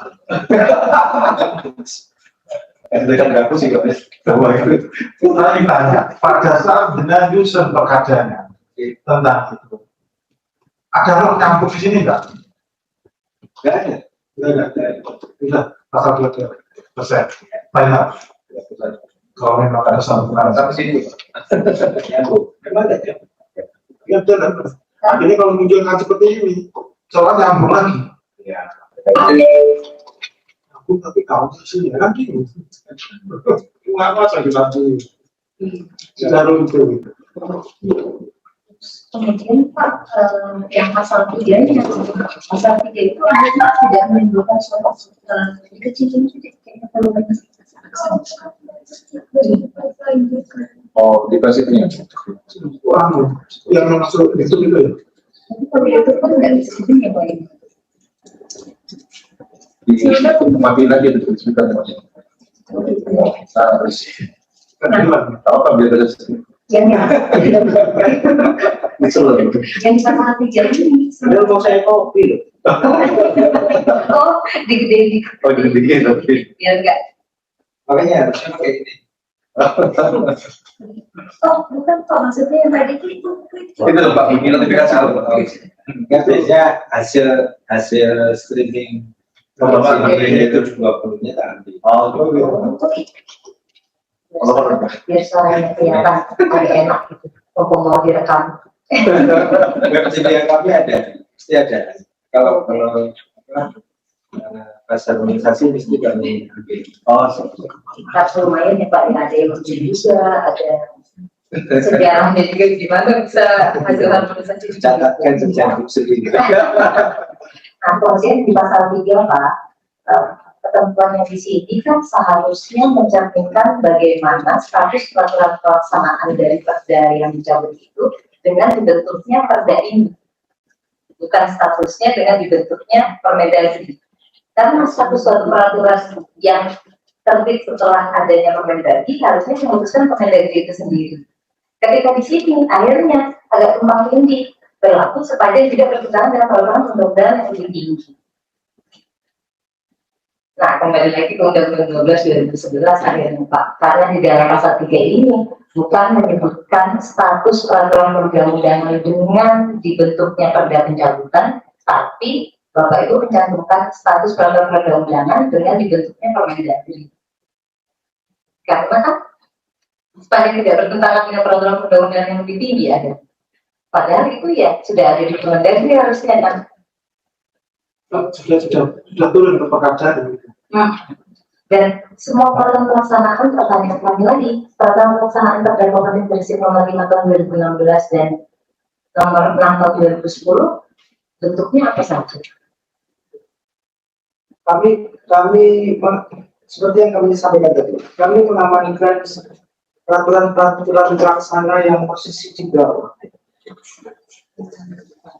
Kan aku sih guys. Saya tanya, pada saat dengan user perkadanya tentang itu, ada orang campur di sini enggak? Enggak ada. Sudah, pasal 2%. Banyak. Kalau memang ada satu Sampai sini. Memang ada. ya betul. Ini kalau muncul kan seperti ini, soalnya nyambung lagi. Ya. Aku tapi kau sih ya kan gitu. Kenapa saya dibantu? Sudah runtuh. Kemudian Pak, yang pasal 3 ini, pasal 3 itu tidak menimbulkan suatu kecil juga. Oh, di pasifnya. Wah, yang masuk itu dulu ya. Tapi kalau itu pun nggak bisa ya Pak. Di pengadilan dia disebutkan namanya. Harus. Apa biar Yang Excellent. yang pasal 3 ini. Padahal mau saya kopi loh. Oh, digede Oh, dikit tapi. biar nggak. Makanya harusnya kayak gini. Oh, bukan Pak, maksudnya yang tadi itu. Itu loh Pak, ini notifikasi salah Pak. Kan biasanya hasil streaming itu 20-nya tadi. Oh, Biar suaranya kelihatan agak enak gitu. Mau direkam. Nggak pasti dia kami ada, pasti ada. Kalau pasar organisasi mesti kami ambil. Oh, Tapi lumayan ya Pak, ada yang lucu juga, ada sejarahnya juga gimana bisa hasil harmonisasi. catatkan secara sendiri. Nah, kemudian di pasal 3 Pak, ketentuannya di sini kan seharusnya mencerminkan bagaimana status peraturan pelaksanaan dari perda yang dicabut itu dengan dibentuknya perda ini, bukan statusnya dengan dibentuknya Permendagri. Karena status suatu peraturan yang terbit setelah adanya Permendagri harusnya memutuskan Permendagri itu sendiri. Ketika di sini akhirnya agak tumpang tindih berlaku sepanjang tidak bertentangan dengan peraturan undang-undang yang lebih tinggi. Nah, kembali lagi ke Undang-Undang 12/2011 akhirnya Pak, karena di dalam pasal 3 ini bukan menyebutkan status peraturan perundang-undangan dengan dibentuknya perda pencabutan, tapi Bapak itu mencantumkan status peraturan perundang-undangan dengan dibentuknya Permendagri. Karena kan sepanjang tidak bertentangan dengan peraturan perundang-undangan yang lebih tinggi ada. Padahal itu ya sudah ada di Permendagri harusnya kan. Sudah turun ke pekerjaan. Dan semua peraturan pelaksanaan pertanyaan kami lagi, peraturan pelaksanaan perda Kabupaten Gresik nomor 5 tahun 2016 dan nomor 6 tahun 2010 bentuknya apa saja? Kami seperti yang kami sampaikan tadi, kami mengamankan peraturan pelaksana yang posisi di bawah,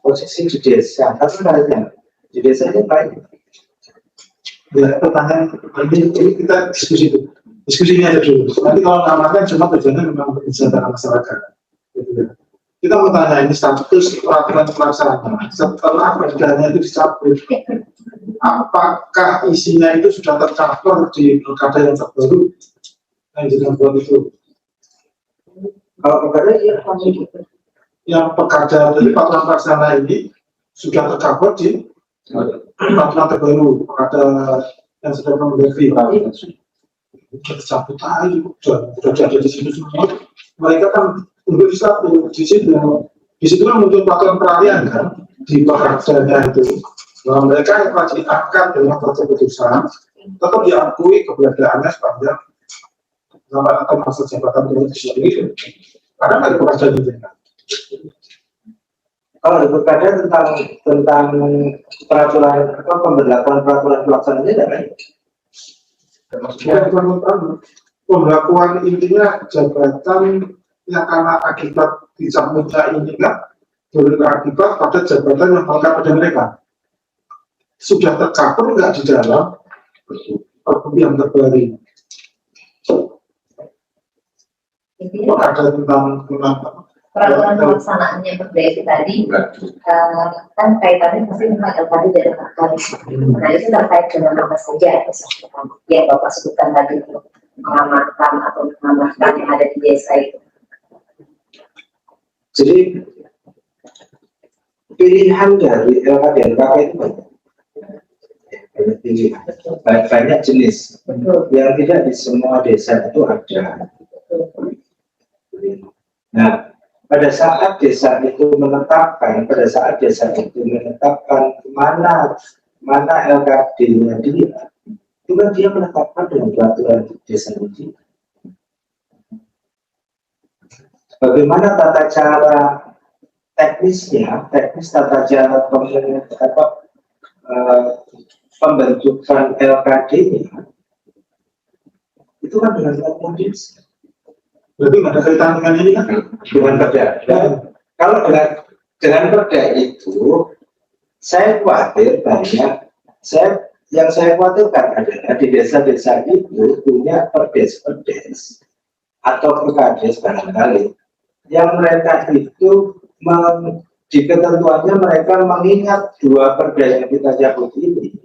posisi di desa. Karena di desa ini baik. Ya, pertanyaan ini kita diskusinya aja dulu. Nanti kalau namakan cuma tujuannya memang untuk kesejahteraan masyarakat. Kita mau tanya ini status peraturan pelaksanaan setelah perdanya itu dicabut. Apakah isinya itu sudah tercover di pilkada yang terbaru yang dibuat itu? Kalau perkara dia yang pilkada dari peraturan pelaksana ini sudah tercover di peraturan terbaru pada yang sudah Permendagri. Tercabut tadi sudah ada di situ semua. Mereka kan untuk di situ kan muncul peraturan peralihan kan di perdanya itu. Bahwa mereka yang wajib akan dalam proses keputusan tetap diakui keberadaannya sepanjang atau masa jabatan itu sendiri karena ada pekerjaan di dalam. Kalau di Pilkada tentang peraturan atau pemberlakuan peraturan pelaksanaan ini ada pemberlakuan intinya jabatan yang karena akibat dicabutnya ini kan berakibat pada jabatan yang melekat pada mereka sudah tercover nggak di dalam perpu yang terbaru. Intinya Ada tentang peraturan pelaksanaannya Perda itu tadi kan kaitannya pasti dengan LKD dan LKD. Nah itu terkait dengan apa saja yang Bapak sebutkan tadi untuk mengamankan atau mengamankan yang ada di desa itu. Jadi pilihan dari LKD dan LKD itu banyak jenis. Yang tidak di semua desa itu ada. Nah, pada saat desa itu menetapkan mana LKD-nya dia, itu kan dia menetapkan dengan peraturan desa itu. Bagaimana tata cara teknis tata cara pembentukan LKD-nya itu kan dengan peraturan desa. berarti nggak ada kaitan dengan ini kan? Dengan Perda. Kalau dengan Perda itu, saya khawatir banyak. Yang saya khawatirkan adalah di desa-desa itu punya perdes atau perkades barangkali yang mereka itu di ketentuannya mereka mengingat dua perda yang kita cabut ini,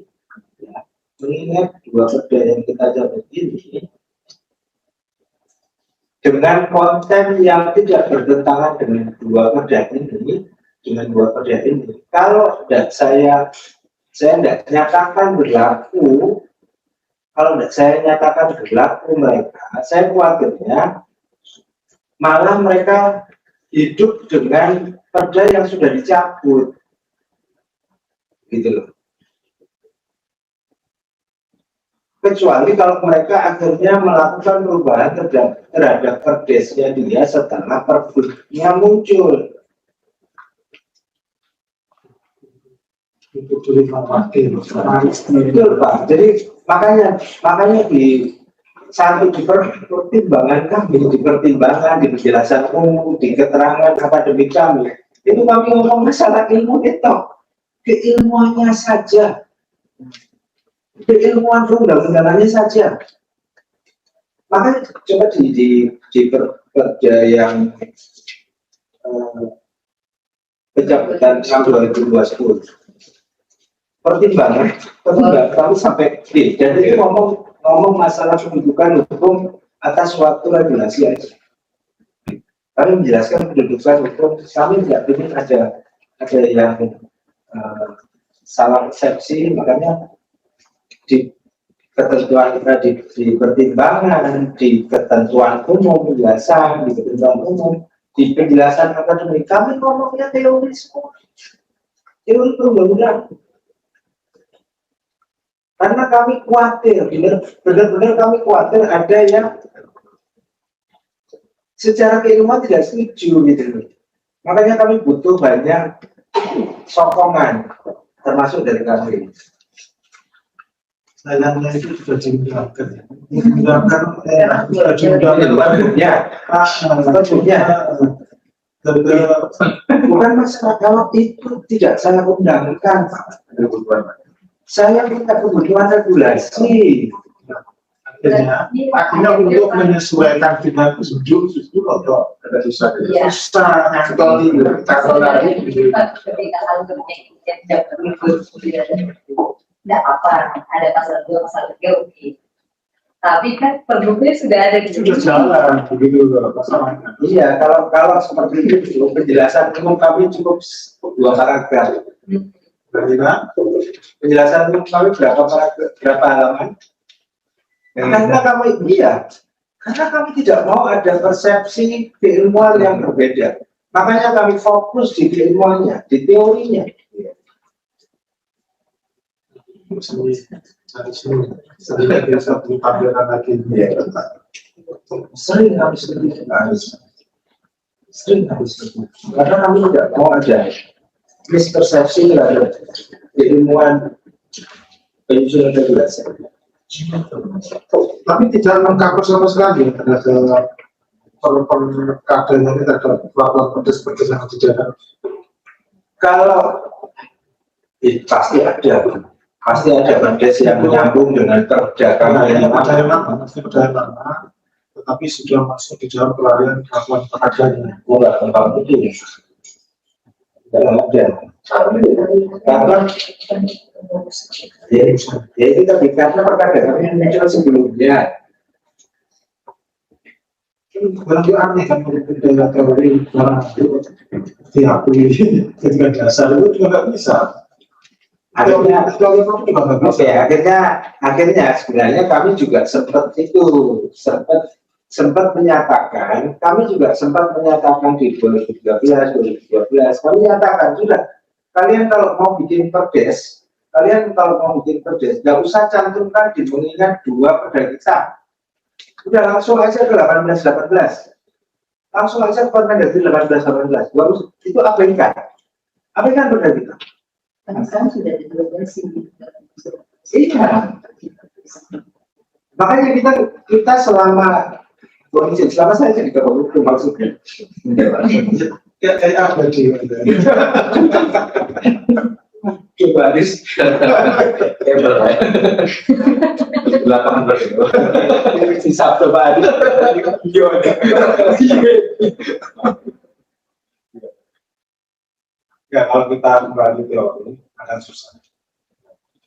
dengan konten yang tidak bertentangan dengan dua perda ini, kalau saya tidak nyatakan berlaku, mereka, saya khawatirnya malah mereka hidup dengan perda yang sudah dicabut, gitu loh. Kecuali kalau mereka akhirnya melakukan perubahan terhadap perdesnya dia setelah perbunya muncul. Betul Pak. Jadi makanya di satu dipertimbangkan kami, di penjelasan umum, di keterangan akademik kami, itu kami ngomong masalah ilmu itu, keilmuannya saja. Keilmuan undang-undangannya saja. Makanya coba di perda yang pencabutan tahun 2020 pertimbangan kami sampai D. Jadi ngomong masalah pendudukan hukum atas suatu regulasi aja. Kami menjelaskan pendudukan hukum, kami tidak ingin ada yang salah persepsi, makanya di ketentuan di pertimbangan, di ketentuan umum, penjelasan, di ketentuan umum, di penjelasan akademik, kami ngomongnya teori semua, teori perundang-undangan. Karena kami khawatir, benar-benar kami khawatir ada yang secara keilmuan tidak setuju gitu. Makanya kami butuh banyak sokongan, termasuk dari kami. Sayangnya itu sudah diundangkan. Bukan masalah kalau itu tidak saya undangkan, saya minta kebutuhan regulasi. Akhirnya untuk menyesuaikan dengan justru untuk ada susah sekali tidak apa, ada pasal 2, pasal 3, oke. Tapi kan pergubnya sudah ada di sini. sudah jalan begitu pasalnya. Iya, kalau seperti itu penjelasan umum kami cukup 2 paragraf. Penjelasan umum kami berapa halaman? Karena kami tidak mau ada persepsi keilmuan yang berbeda. Makanya kami fokus di keilmuannya, di teorinya. sering biasa tampilkan lagi. Sering harus begitu, sering harus begitu. Karena kami tidak mau ada mispersepsi terhadap keilmuan penyusunan regulasi. Tapi tidak mengcover sama sekali terhadap keadaan ini terhadap pelaporan protes yang tidak. Kalau pasti ada protes yang menyambung dengan perdagangan yang pasti percaya lama, tetapi sudah masuk di dalam pelarian pelaporan peradannya. enggak tentang itu. Dalam ada karena ya itu tadi karena perdagangan yang muncul sebelumnya. Berarti aneh kan dalam teori diakui ketika dasar itu juga nggak bisa. Akhirnya sebenarnya kami juga sempat menyatakan, di 2013 kami nyatakan sudah, kalian kalau mau bikin perdes nggak usah cantumkan di mengingat 2 perda kita, udah langsung aja ke 18 langsung aja Permendagri 18 itu abaikan perda kita. Kan sekarang sudah diregulasi. Iya. Makanya kita selama saya jadi ketua hukum maksudnya. Kayak apa sih? Coba Aris. Lapangan baru. Si Sabtu Pak Aris. Ya, kalau kita kembali teori akan susah.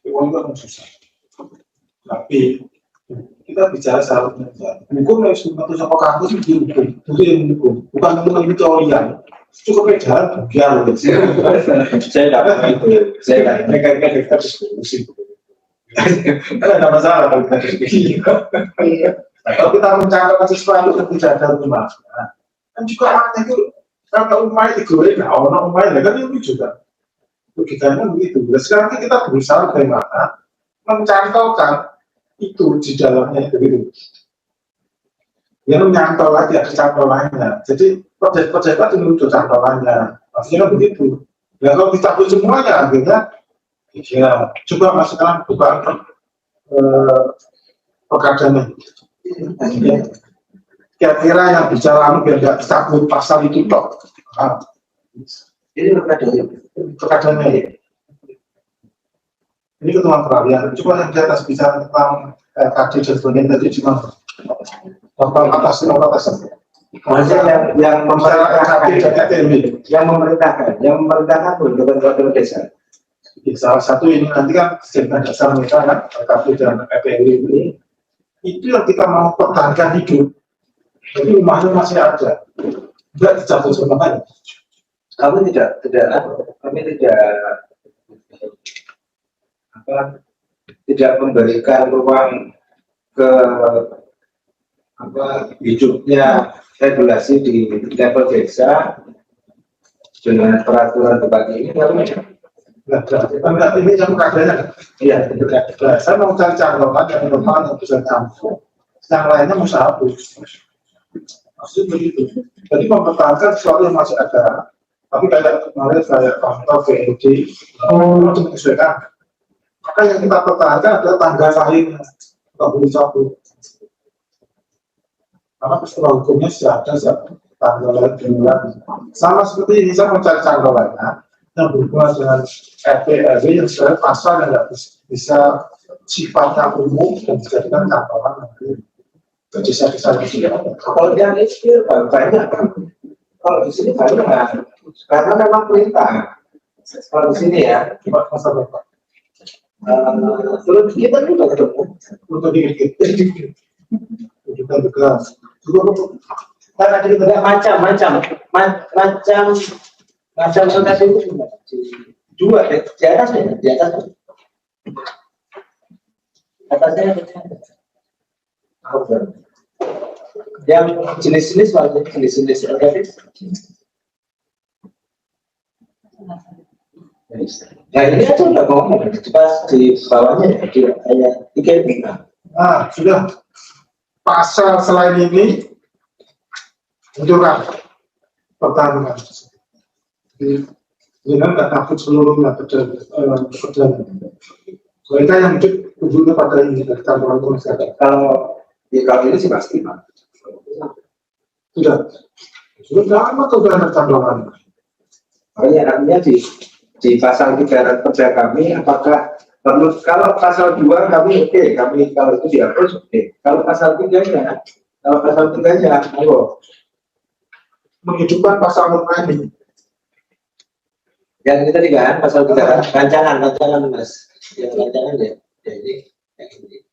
Uang itu akan susah. Tapi kita bicara secara hukum harus membantu sama kampus itu hukum, bukan mengenai teorian. Cukup jalan biar saya dapat itu. Saya mereka kita diskusi. Ada masalah kalau kita diskusi. Kalau kita mencatatkan sesuatu yang tidak ada rumahnya, kan juga aneh itu. Karena umumnya digoreng, orang umumnya kan itu juga logikanya begitu. Sekarang kita berusaha bagaimana mencantolkan itu di dalamnya begitu. Ya menyantol lagi ada cantolannya. Jadi proyek-proyek itu menuju cantolannya. Maksudnya begitu. Ya kalau dicabut semuanya, akhirnya ya coba mas sekarang buka perkadanya. Kira-kira yang bicara biar nggak takut pasal itu toh. Ini perkadanya ya. Ini ketentuan peralihan. Coba yang di atas bicara tentang KD dan sebagainya tadi cuma tentang atas. Maksudnya yang memerintahkan bentuk desa. Salah satu ini nanti kan statement dasar mereka kan KD dan PPW ini itu yang kita mau pertahankan hidup. Jadi rumahnya masih ada, tidak dicabut sama kan? Kami tidak memberikan ruang ke hidupnya regulasi di level desa dengan peraturan seperti ini. Ini yang keadaannya. Iya, saya mau cari catatan yang bisa campur. Yang lainnya mau hapus. Maksudnya begitu. Jadi mempertahankan sesuatu yang masih ada. Tapi kayak kemarin saya pantau VOD, untuk menyesuaikan. Maka yang kita pertahankan adalah tanggal lainnya, nggak boleh cabut. Karena peristiwa hukumnya sudah ada tanggal lain bulan. Sama seperti ini saya mencari tanggal lainnya yang berhubungan dengan RPRW yang sebenarnya pasal yang nggak bisa sifatnya umum dan dijadikan cantolan nanti. Jadi saya bisa kalau yang itu banyak kan, kalau di sini banyak karena memang perintah. Kalau di sini ya, masa depan. Terus kita juga ketemu Untuk kita bekas. kan ada juga macam sengketa itu dua di atas atasnya yang jenis-jenis organik Ya ini aja udah ngomong pas di bawahnya di ayat 3. Nah, sudah pasal selain ini mencoba pertarungan. Jadi, jangan tak takut seluruhnya perjalanan. Mereka yang ujungnya pada ini pertarungan masyarakat. Kalau ini sih pasti Pak. Sudah lama tuh sudah pertarungan. Makanya artinya di pasal 3 kerja kami, apakah perlu, kalau pasal 2 kami oke, kami kalau itu dihapus oke. Kalau pasal 3-nya, ayo. Menghidupkan pasal ini. Yang itu tadi kan, pasal 3, rancangan Mas. Yang rancangan ya. Jadi, yang ini.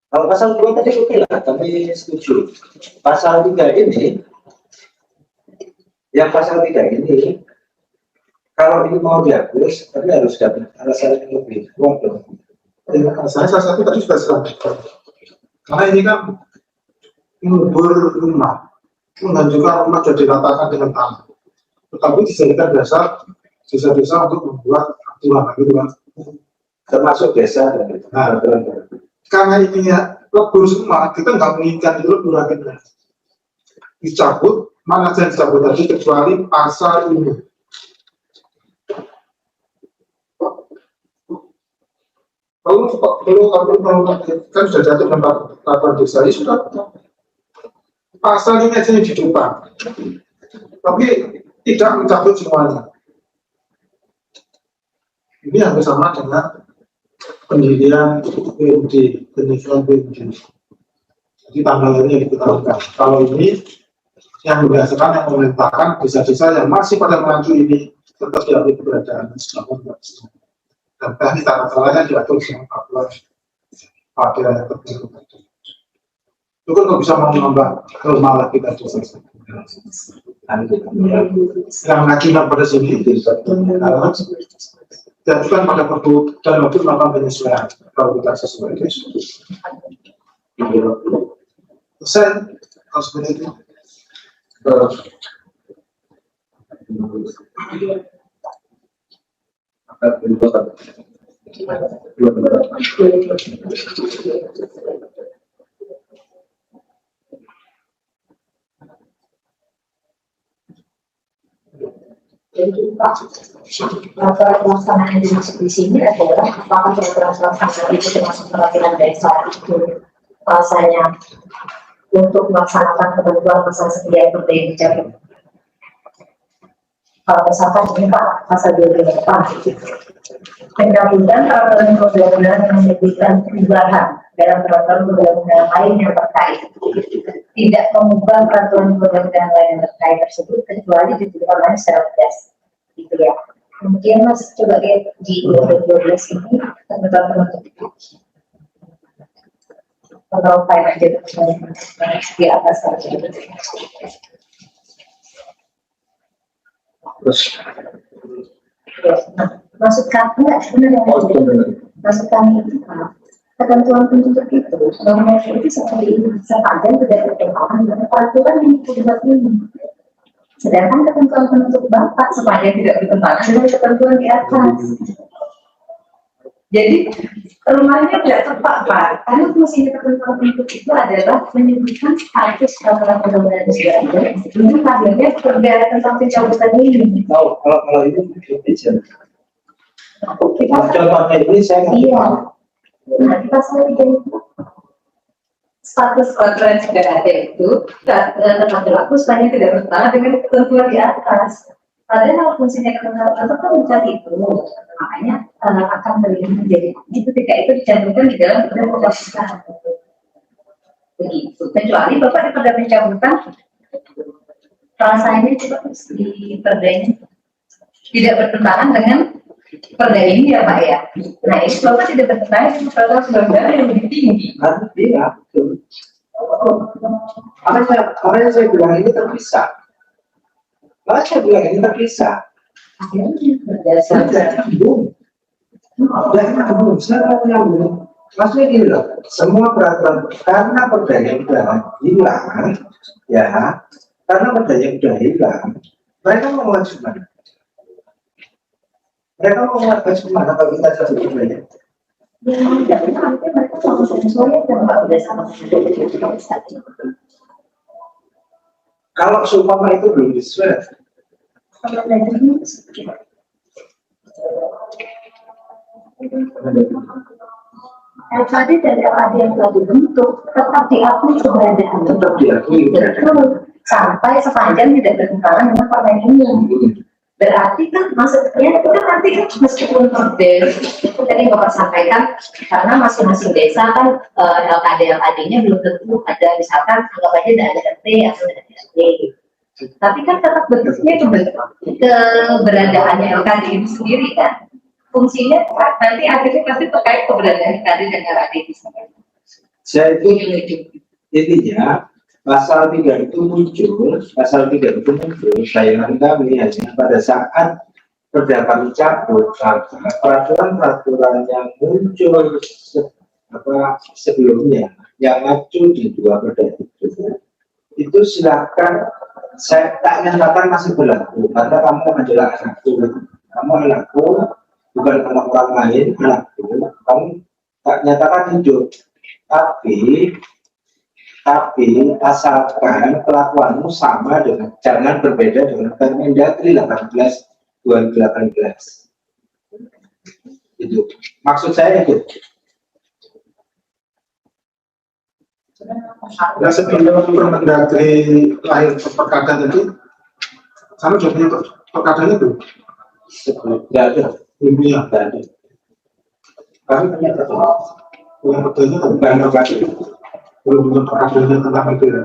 Kalau pasal 2 tadi oke lah, kami setuju. Pasal 3 ini, yang pasal 3 ini, kalau ini mau dihapus, tapi harus dapat alasan yang lebih kuat dong. Saya salah satu tadi sudah sampaikan. Karena ini kan mengubur rumah, dan juga rumah sudah diratakan dengan tanah. Tetapi dijadikan dasar desa-desa untuk membuat aturan gitu kan. Termasuk desa. Nah, karena ininya lebur semua, kita nggak menginginkan itu lebur akhirnya. Dicabut, mana saja dicabut tadi kecuali pasal ini. Kalau kan sudah jatuh dengan peraturan desa ini sudah pasal ini aja yang didupang, tapi tidak mencabut semuanya. Ini hampir sama dengan pendirian PUD, penelitian PUD. Jadi tanggalnya diketahukan. Kalau ini yang berdasarkan yang memerintahkan desa-desa yang masih pada maju ini tetap diambil keberadaan selama 14 tahun. Dan teknis tata caranya diatur sama pada tertentu. Itu kan nggak bisa menambah normal lagi tadi. Yang ngakibat pada sini diajukan pada perpu dan waktu melakukan penyesuaian kalau kita sesuai persen kalau seperti itu. Jadi Pak, pelaksanaan yang dimaksud di sini adalah apakah peraturan pelaksanaan itu termasuk peraturan desa itu rasanya untuk melaksanakan ketentuan pasal sekian berdaya dicabut. Kalau misalkan ini Pak, pasal 28 pencabutan peraturan perundang-undangan yang menyebutkan perubahan dalam peraturan perundang-undangan lain yang terkait tidak mengubah peraturan perundang-undangan lain yang terkait tersebut kecuali ditetapkan secara tegas, gitu ya. Kemudian Mas coba lihat di 2012 ini ketentuan penutup kalau kayak aja di atas saja. Terus, Nah, maksud kami nggak sebenarnya maksud kami itu ketentuan penutup itu normal itu seperti ini sepanjang tidak bertentangan dengan peraturan yang dibuat ini. Sedangkan ketentuan penutup Bapak sepanjang tidak bertentangan dengan ketentuan di atas. Jadi rumahnya tidak tepat Pak, karena fungsinya ketentuan penutup itu adalah menyebutkan status peraturan perundang-undangan itu sudah ada. Ini akhirnya perda tentang pencabutan ini. kalau ini bisa. Kita Contohnya ini saya nggak tahu. Nah, di pasal 3 itu status peraturan yang sudah ada itu tetap berlaku sepanjang tidak bertentangan dengan ketentuan di atas. Padahal fungsinya ketentuan itu kan mencari itu, makanya akan menjadi itu ketika itu dicantumkan di dalam perda pencabutan. Begitu. Kecuali Bapak di perda pencabutan rasanya itu di perdanya tidak bertentangan dengan perda ini ya Pak ya. Nah ini Bapak tidak bertentangan dengan peraturan perundang-undangan yang lebih tinggi. Iya, betul. Makanya saya bilang ini terpisah. Makanya saya bilang ini terpisah. Akhirnya berdasarkan Saya nyambung. Maksudnya gini loh, semua peraturan karena perdanya udah hilang, ya, karena perdanya udah hilang, mereka mau maju mana? Mereka mau ngadres kemana kalau kita jadi banyak? Yang tidak nanti mereka sama sensornya dan nggak udah sama Kalau seumpama itu belum disesuaikan, kalau belajarnya LKD dan LKD yang telah dibentuk tetap diakui keberadaan. tetap diakui. Betul. Sampai sepanjang tidak bertentangan dengan parlemen umum. Berarti kan maksudnya itu kan nanti kan meskipun tadi Bapak sampaikan karena masing-masing desa kan LKD-nya belum tentu ada, misalkan anggap aja ada RT atau ada RT. Tapi kan tetap bentuknya keberadaannya LKD itu sendiri kan. Fungsinya nanti akhirnya pasti terkait keberadaan LKD dan LKD itu sendiri. Saya itu intinya pasal 3 itu muncul, bayangan kami hanya pada saat perda kami cabut, peraturan-peraturan yang muncul sebelumnya yang ngacu di 2 perda itu silakan saya tak nyatakan masih berlaku karena kamu adalah anakku, kamu anakku bukan anak orang lain, anakku, kamu tak nyatakan hidup, tapi asalkan kelakuanmu sama dengan, jangan berbeda dengan Permendagri 18 2018. Itu maksud saya itu. Nah, sebelum Permendagri lahir perkadaan itu, sama juga perkadaan itu Tidak ada. ilmiah. Tidak ada. Kami punya Yang betulnya bukan perkadaan. belum dengan perkadaannya tentang itu ya.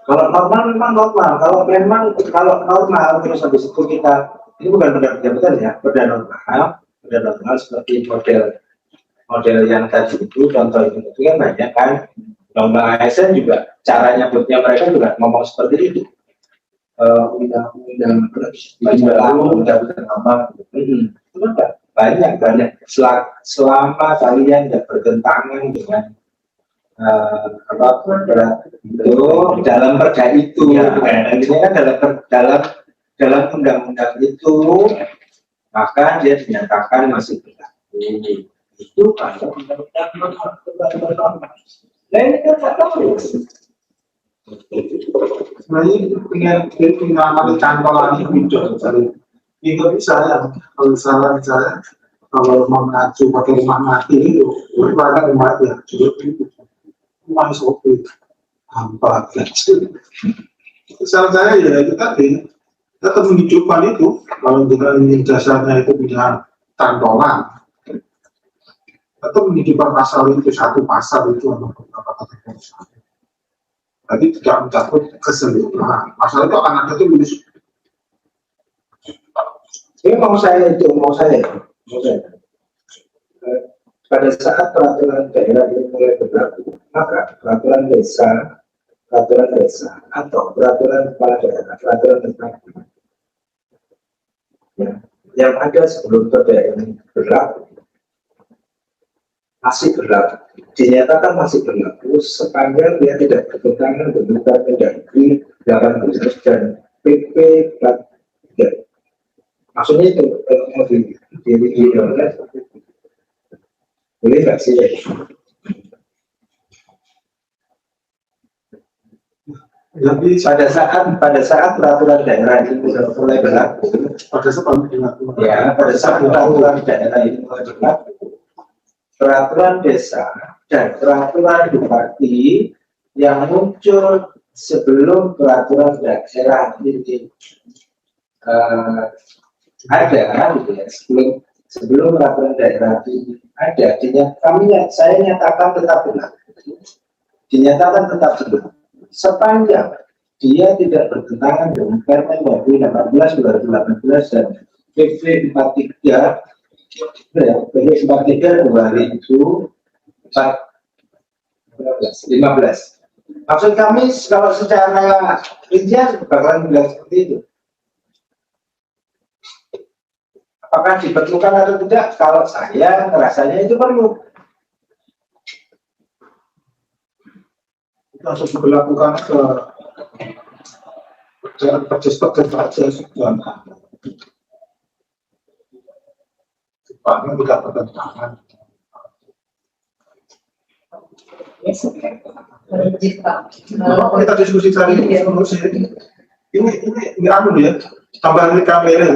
Kalau normal memang normal. Kalau normal terus habis itu kita, ini bukan perda jabatan ya, perda normal seperti model yang tadi itu, contoh itu kan banyak kan. Undang-undang ASN juga cara nyebutnya mereka juga ngomong seperti itu. Undang-undang apa? Banyak. Selama kalian tidak bertentangan dengan itu dalam perda itu, ini kan dalam undang-undang itu, maka dia dinyatakan masih berlaku. Itu kalau undang-undang. Nah ini kan nggak tahu. Sebenarnya ingin mengamati cantolan ini muncul dari itu bisa ya, kalau misalnya kalau mengacu pakai rumah mati itu mereka rumah ya juga itu rumah sopi hampa kecil. Saran saya ya itu tadi tetap menghidupkan itu, kalau kita ingin jasanya itu punya cantolan, tetap menghidupkan pasal itu, satu pasal itu atau beberapa kategori. Tapi tidak mencakup keseluruhan. Pasal itu akan ada tulis. Ini mau saya. Pada saat peraturan daerah ini mulai berlaku, maka peraturan desa atau peraturan kepala daerah, peraturan tentang yang ada sebelum perda ini berlaku masih berlaku, dinyatakan masih berlaku sepanjang dia tidak bertentangan dengan Permendagri 18 dan PP 43. Maksudnya itu boleh nggak sih? Tapi Pada saat peraturan daerah ini sudah mulai berlaku, pada saat pada saat peraturan daerah ini mulai berlaku, peraturan desa dan peraturan bupati yang muncul sebelum peraturan daerah ini ada, gitu ya, sebelum peraturan daerah ini ada, saya nyatakan tetap berlaku, dinyatakan tetap berlaku sepanjang dia tidak bertentangan dengan Permendagri 18 2018 dan PP 43 PP 43 2015. Maksud kami kalau secara rincian bakalan bilang seperti itu. Apakah diperlukan atau tidak? Kalau saya rasanya itu perlu. harus diberlakukan ke ada pedes-pedes aja sudah. Jepangnya tidak bertentangan. Ya, Jepang. Kalau kita diskusi tadi menurut saya ini anu ya, tambah ini kamera.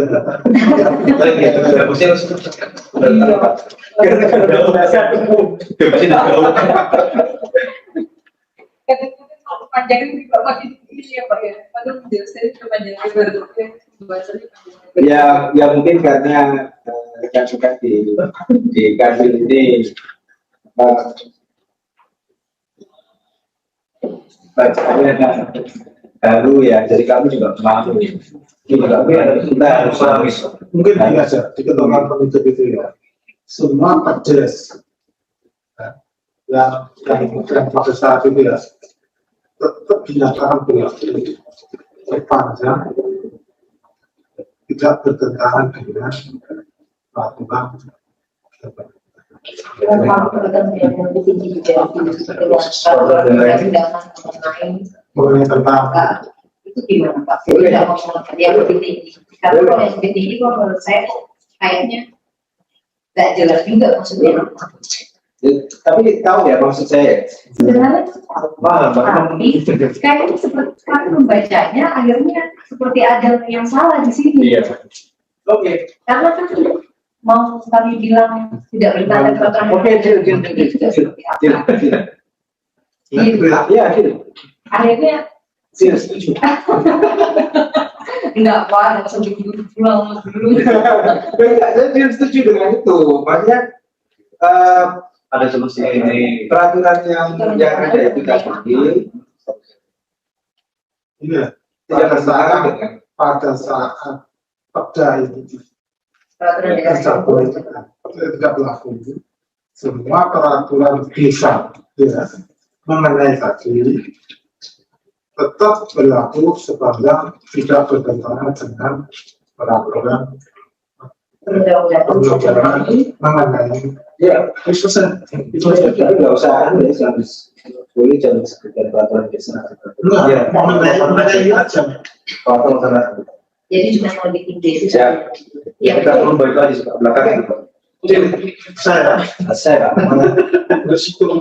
Panjangnya juga makin ini ya Pak ya. Padahal menjelaskan kepanjangan baru bahasanya. Ya mungkin karena rekan-rekan di kantor ini bacanya baru ya, jadi kami juga malu. Kita harus Mungkin ini aja di keterangan penitik itu ya. Semua pedes yang pada saat itu ya tetap dinyatakan berlaku sepanjang tidak bertentangan dengan peraturan. Kalau ketentuan yang tinggi juga Mengenai tentang itu gimana Pak? Jadi tidak mau yang lebih tinggi. Karena kalau yang lebih tinggi kalau menurut saya kayaknya tidak jelas juga maksudnya. tapi tahu ya maksud saya. Sebenarnya tapi kayaknya seperti kami membacanya akhirnya seperti ada yang salah di sini. Iya. Oke. Karena kan mau kami bilang tidak bertentangan peraturan. Oke, Akhirnya tidak setuju. enggak Pak, langsung pulang dulu. Saya tidak setuju dengan itu. Makanya ada solusi ini. Peraturan yang ada itu tadi. ini Tidak bersalah. pada saat perda itu Peraturan daerah tidak berlaku itu semua peraturan desa ya, mengenai tadi tetap berlaku sepanjang tidak bertentangan dengan peraturan perundang-undangan mengenai Ya, itu saja. nggak usah anu ya, boleh jangan sekedar peraturan desa. Enggak, mengenai ini aja. Peraturan sana. jadi cuma mau bikin desa. Ya, Ya, kita belum balik lagi ke belakang itu. Jadi saya Saya bersyukur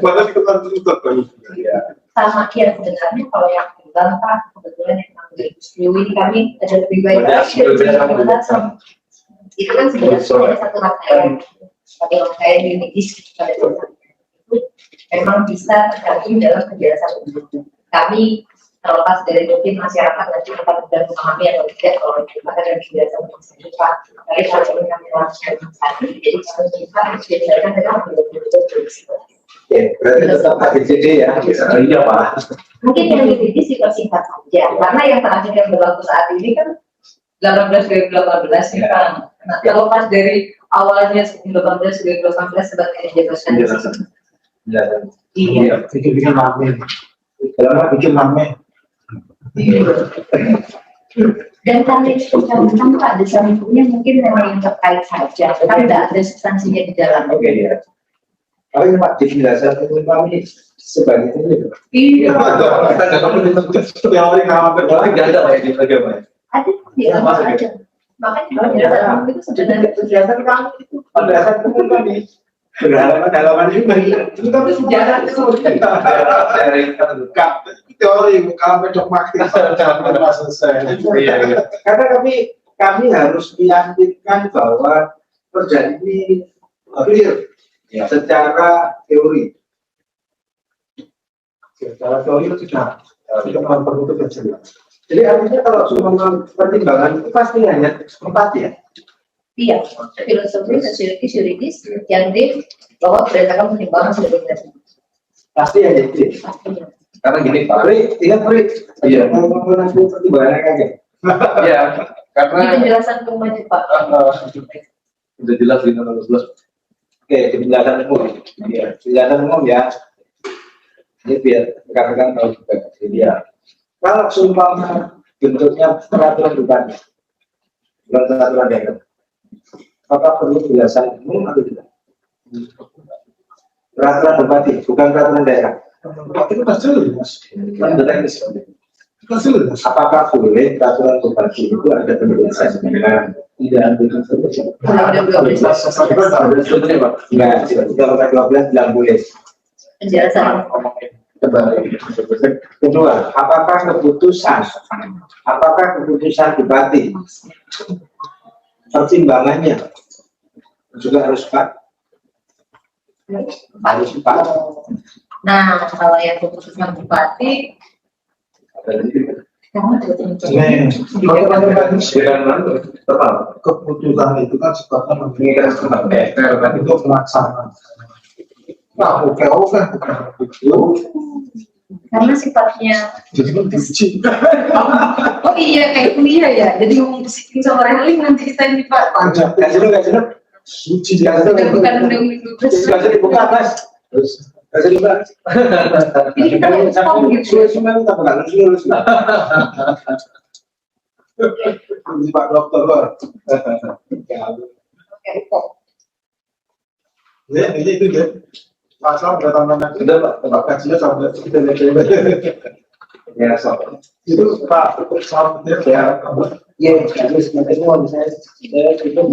malah kita tutup kan. ya. sama ya sebenarnya kalau yang bantah kebetulan yang 2010 ini kami ada lebih baik lagi dari pembatasan. Itu kan sebenarnya ada satu rangkaian yuridis pada saat itu memang bisa tergabung dalam penjelasan umum. Kami terlepas dari mungkin masyarakat nanti akan mudah memahami atau tidak kalau kita ada penjelasan umum serupa. Tapi kalau ini kami lakukan tadi, jadi kalau kita harus dijelaskan dengan betul-betul. Oke, berarti tetap ABCD ya. Iya Pak. Mungkin yang yuridis dipersingkat saja, karena yang terakhir yang berlaku saat ini kan 18/2018 ya Pak. Nah, kalau pas dari awalnya 18/2018 sebagai dijelaskan. Ya. Iya. Bikin rame. Kalau bikin rame. Dan karena itu undang-undang Pak, dasar hukumnya mungkin memang yang terkait saja, tapi tidak ada substansinya di dalam. Oke ya. Kalau ini Pak di penjelasan umum kami sebagai ini. Iya. Teori kalau Nggak ada Pak ya di agama. Ada di dalam aja. Makanya penjelasan umum itu sebenarnya Penjelasan kami itu penjelasan umum kami. Pendalaman juga. itu tapi sejarah itu teori kalau dogmatis selesai. Iya. Karena kami harus meyakinkan bahwa perda ini clear secara teori. Secara teori itu tidak perlu itu jelas. Jadi artinya kalau semua pertimbangan itu pasti hanya empat ya. iya, filosofi yuridis yang bahwa berdasarkan pertimbangan sudah tadi. Pasti hanya itu. Pastinya. Karena gini Pak, ingat Pri, iya, ngomong pertimbangannya kaget. Iya, Di karena penjelasan umum aja Pak. udah jelas di nomor 11. Oke, di penjelasan umum. Iya, penjelasan umum ya. Ini biar rekan-rekan tahu juga. Jadi ya, kalau seumpama bentuknya peraturan bukan peraturan daerah, apa perlu penjelasan umum atau tidak? Peraturan bupati, bukan peraturan daerah. Itu pasti jelas. Kan teknis. Apakah boleh peraturan bupati itu ada penjelasannya? Tidak ada Enggak, tidak 12 bilang boleh. Penjelasan. Kedua, apakah keputusan bupati pertimbangannya juga harus Pak? Harus Pak. Nah, kalau yang keputusan bupati, kamu ada keputusan itu kan sifatnya mengikat untuk pelaksanaan. Nah, oke, karena sifatnya. jadi diuji. Oh iya, kayak kuliah ya. Jadi ngomong pesikin sama Raheli nanti kita ini Pak. Panjang, uji Bukan undang-undang 12. dibuka, Mas. Terus Ini kita mau respon gitu. Pak Dokter, ini itu ya. Pasal bertambahan sudah Pak. kajian sampai Ya, soal itu Pak sampai ya, harus nanti mau saya itu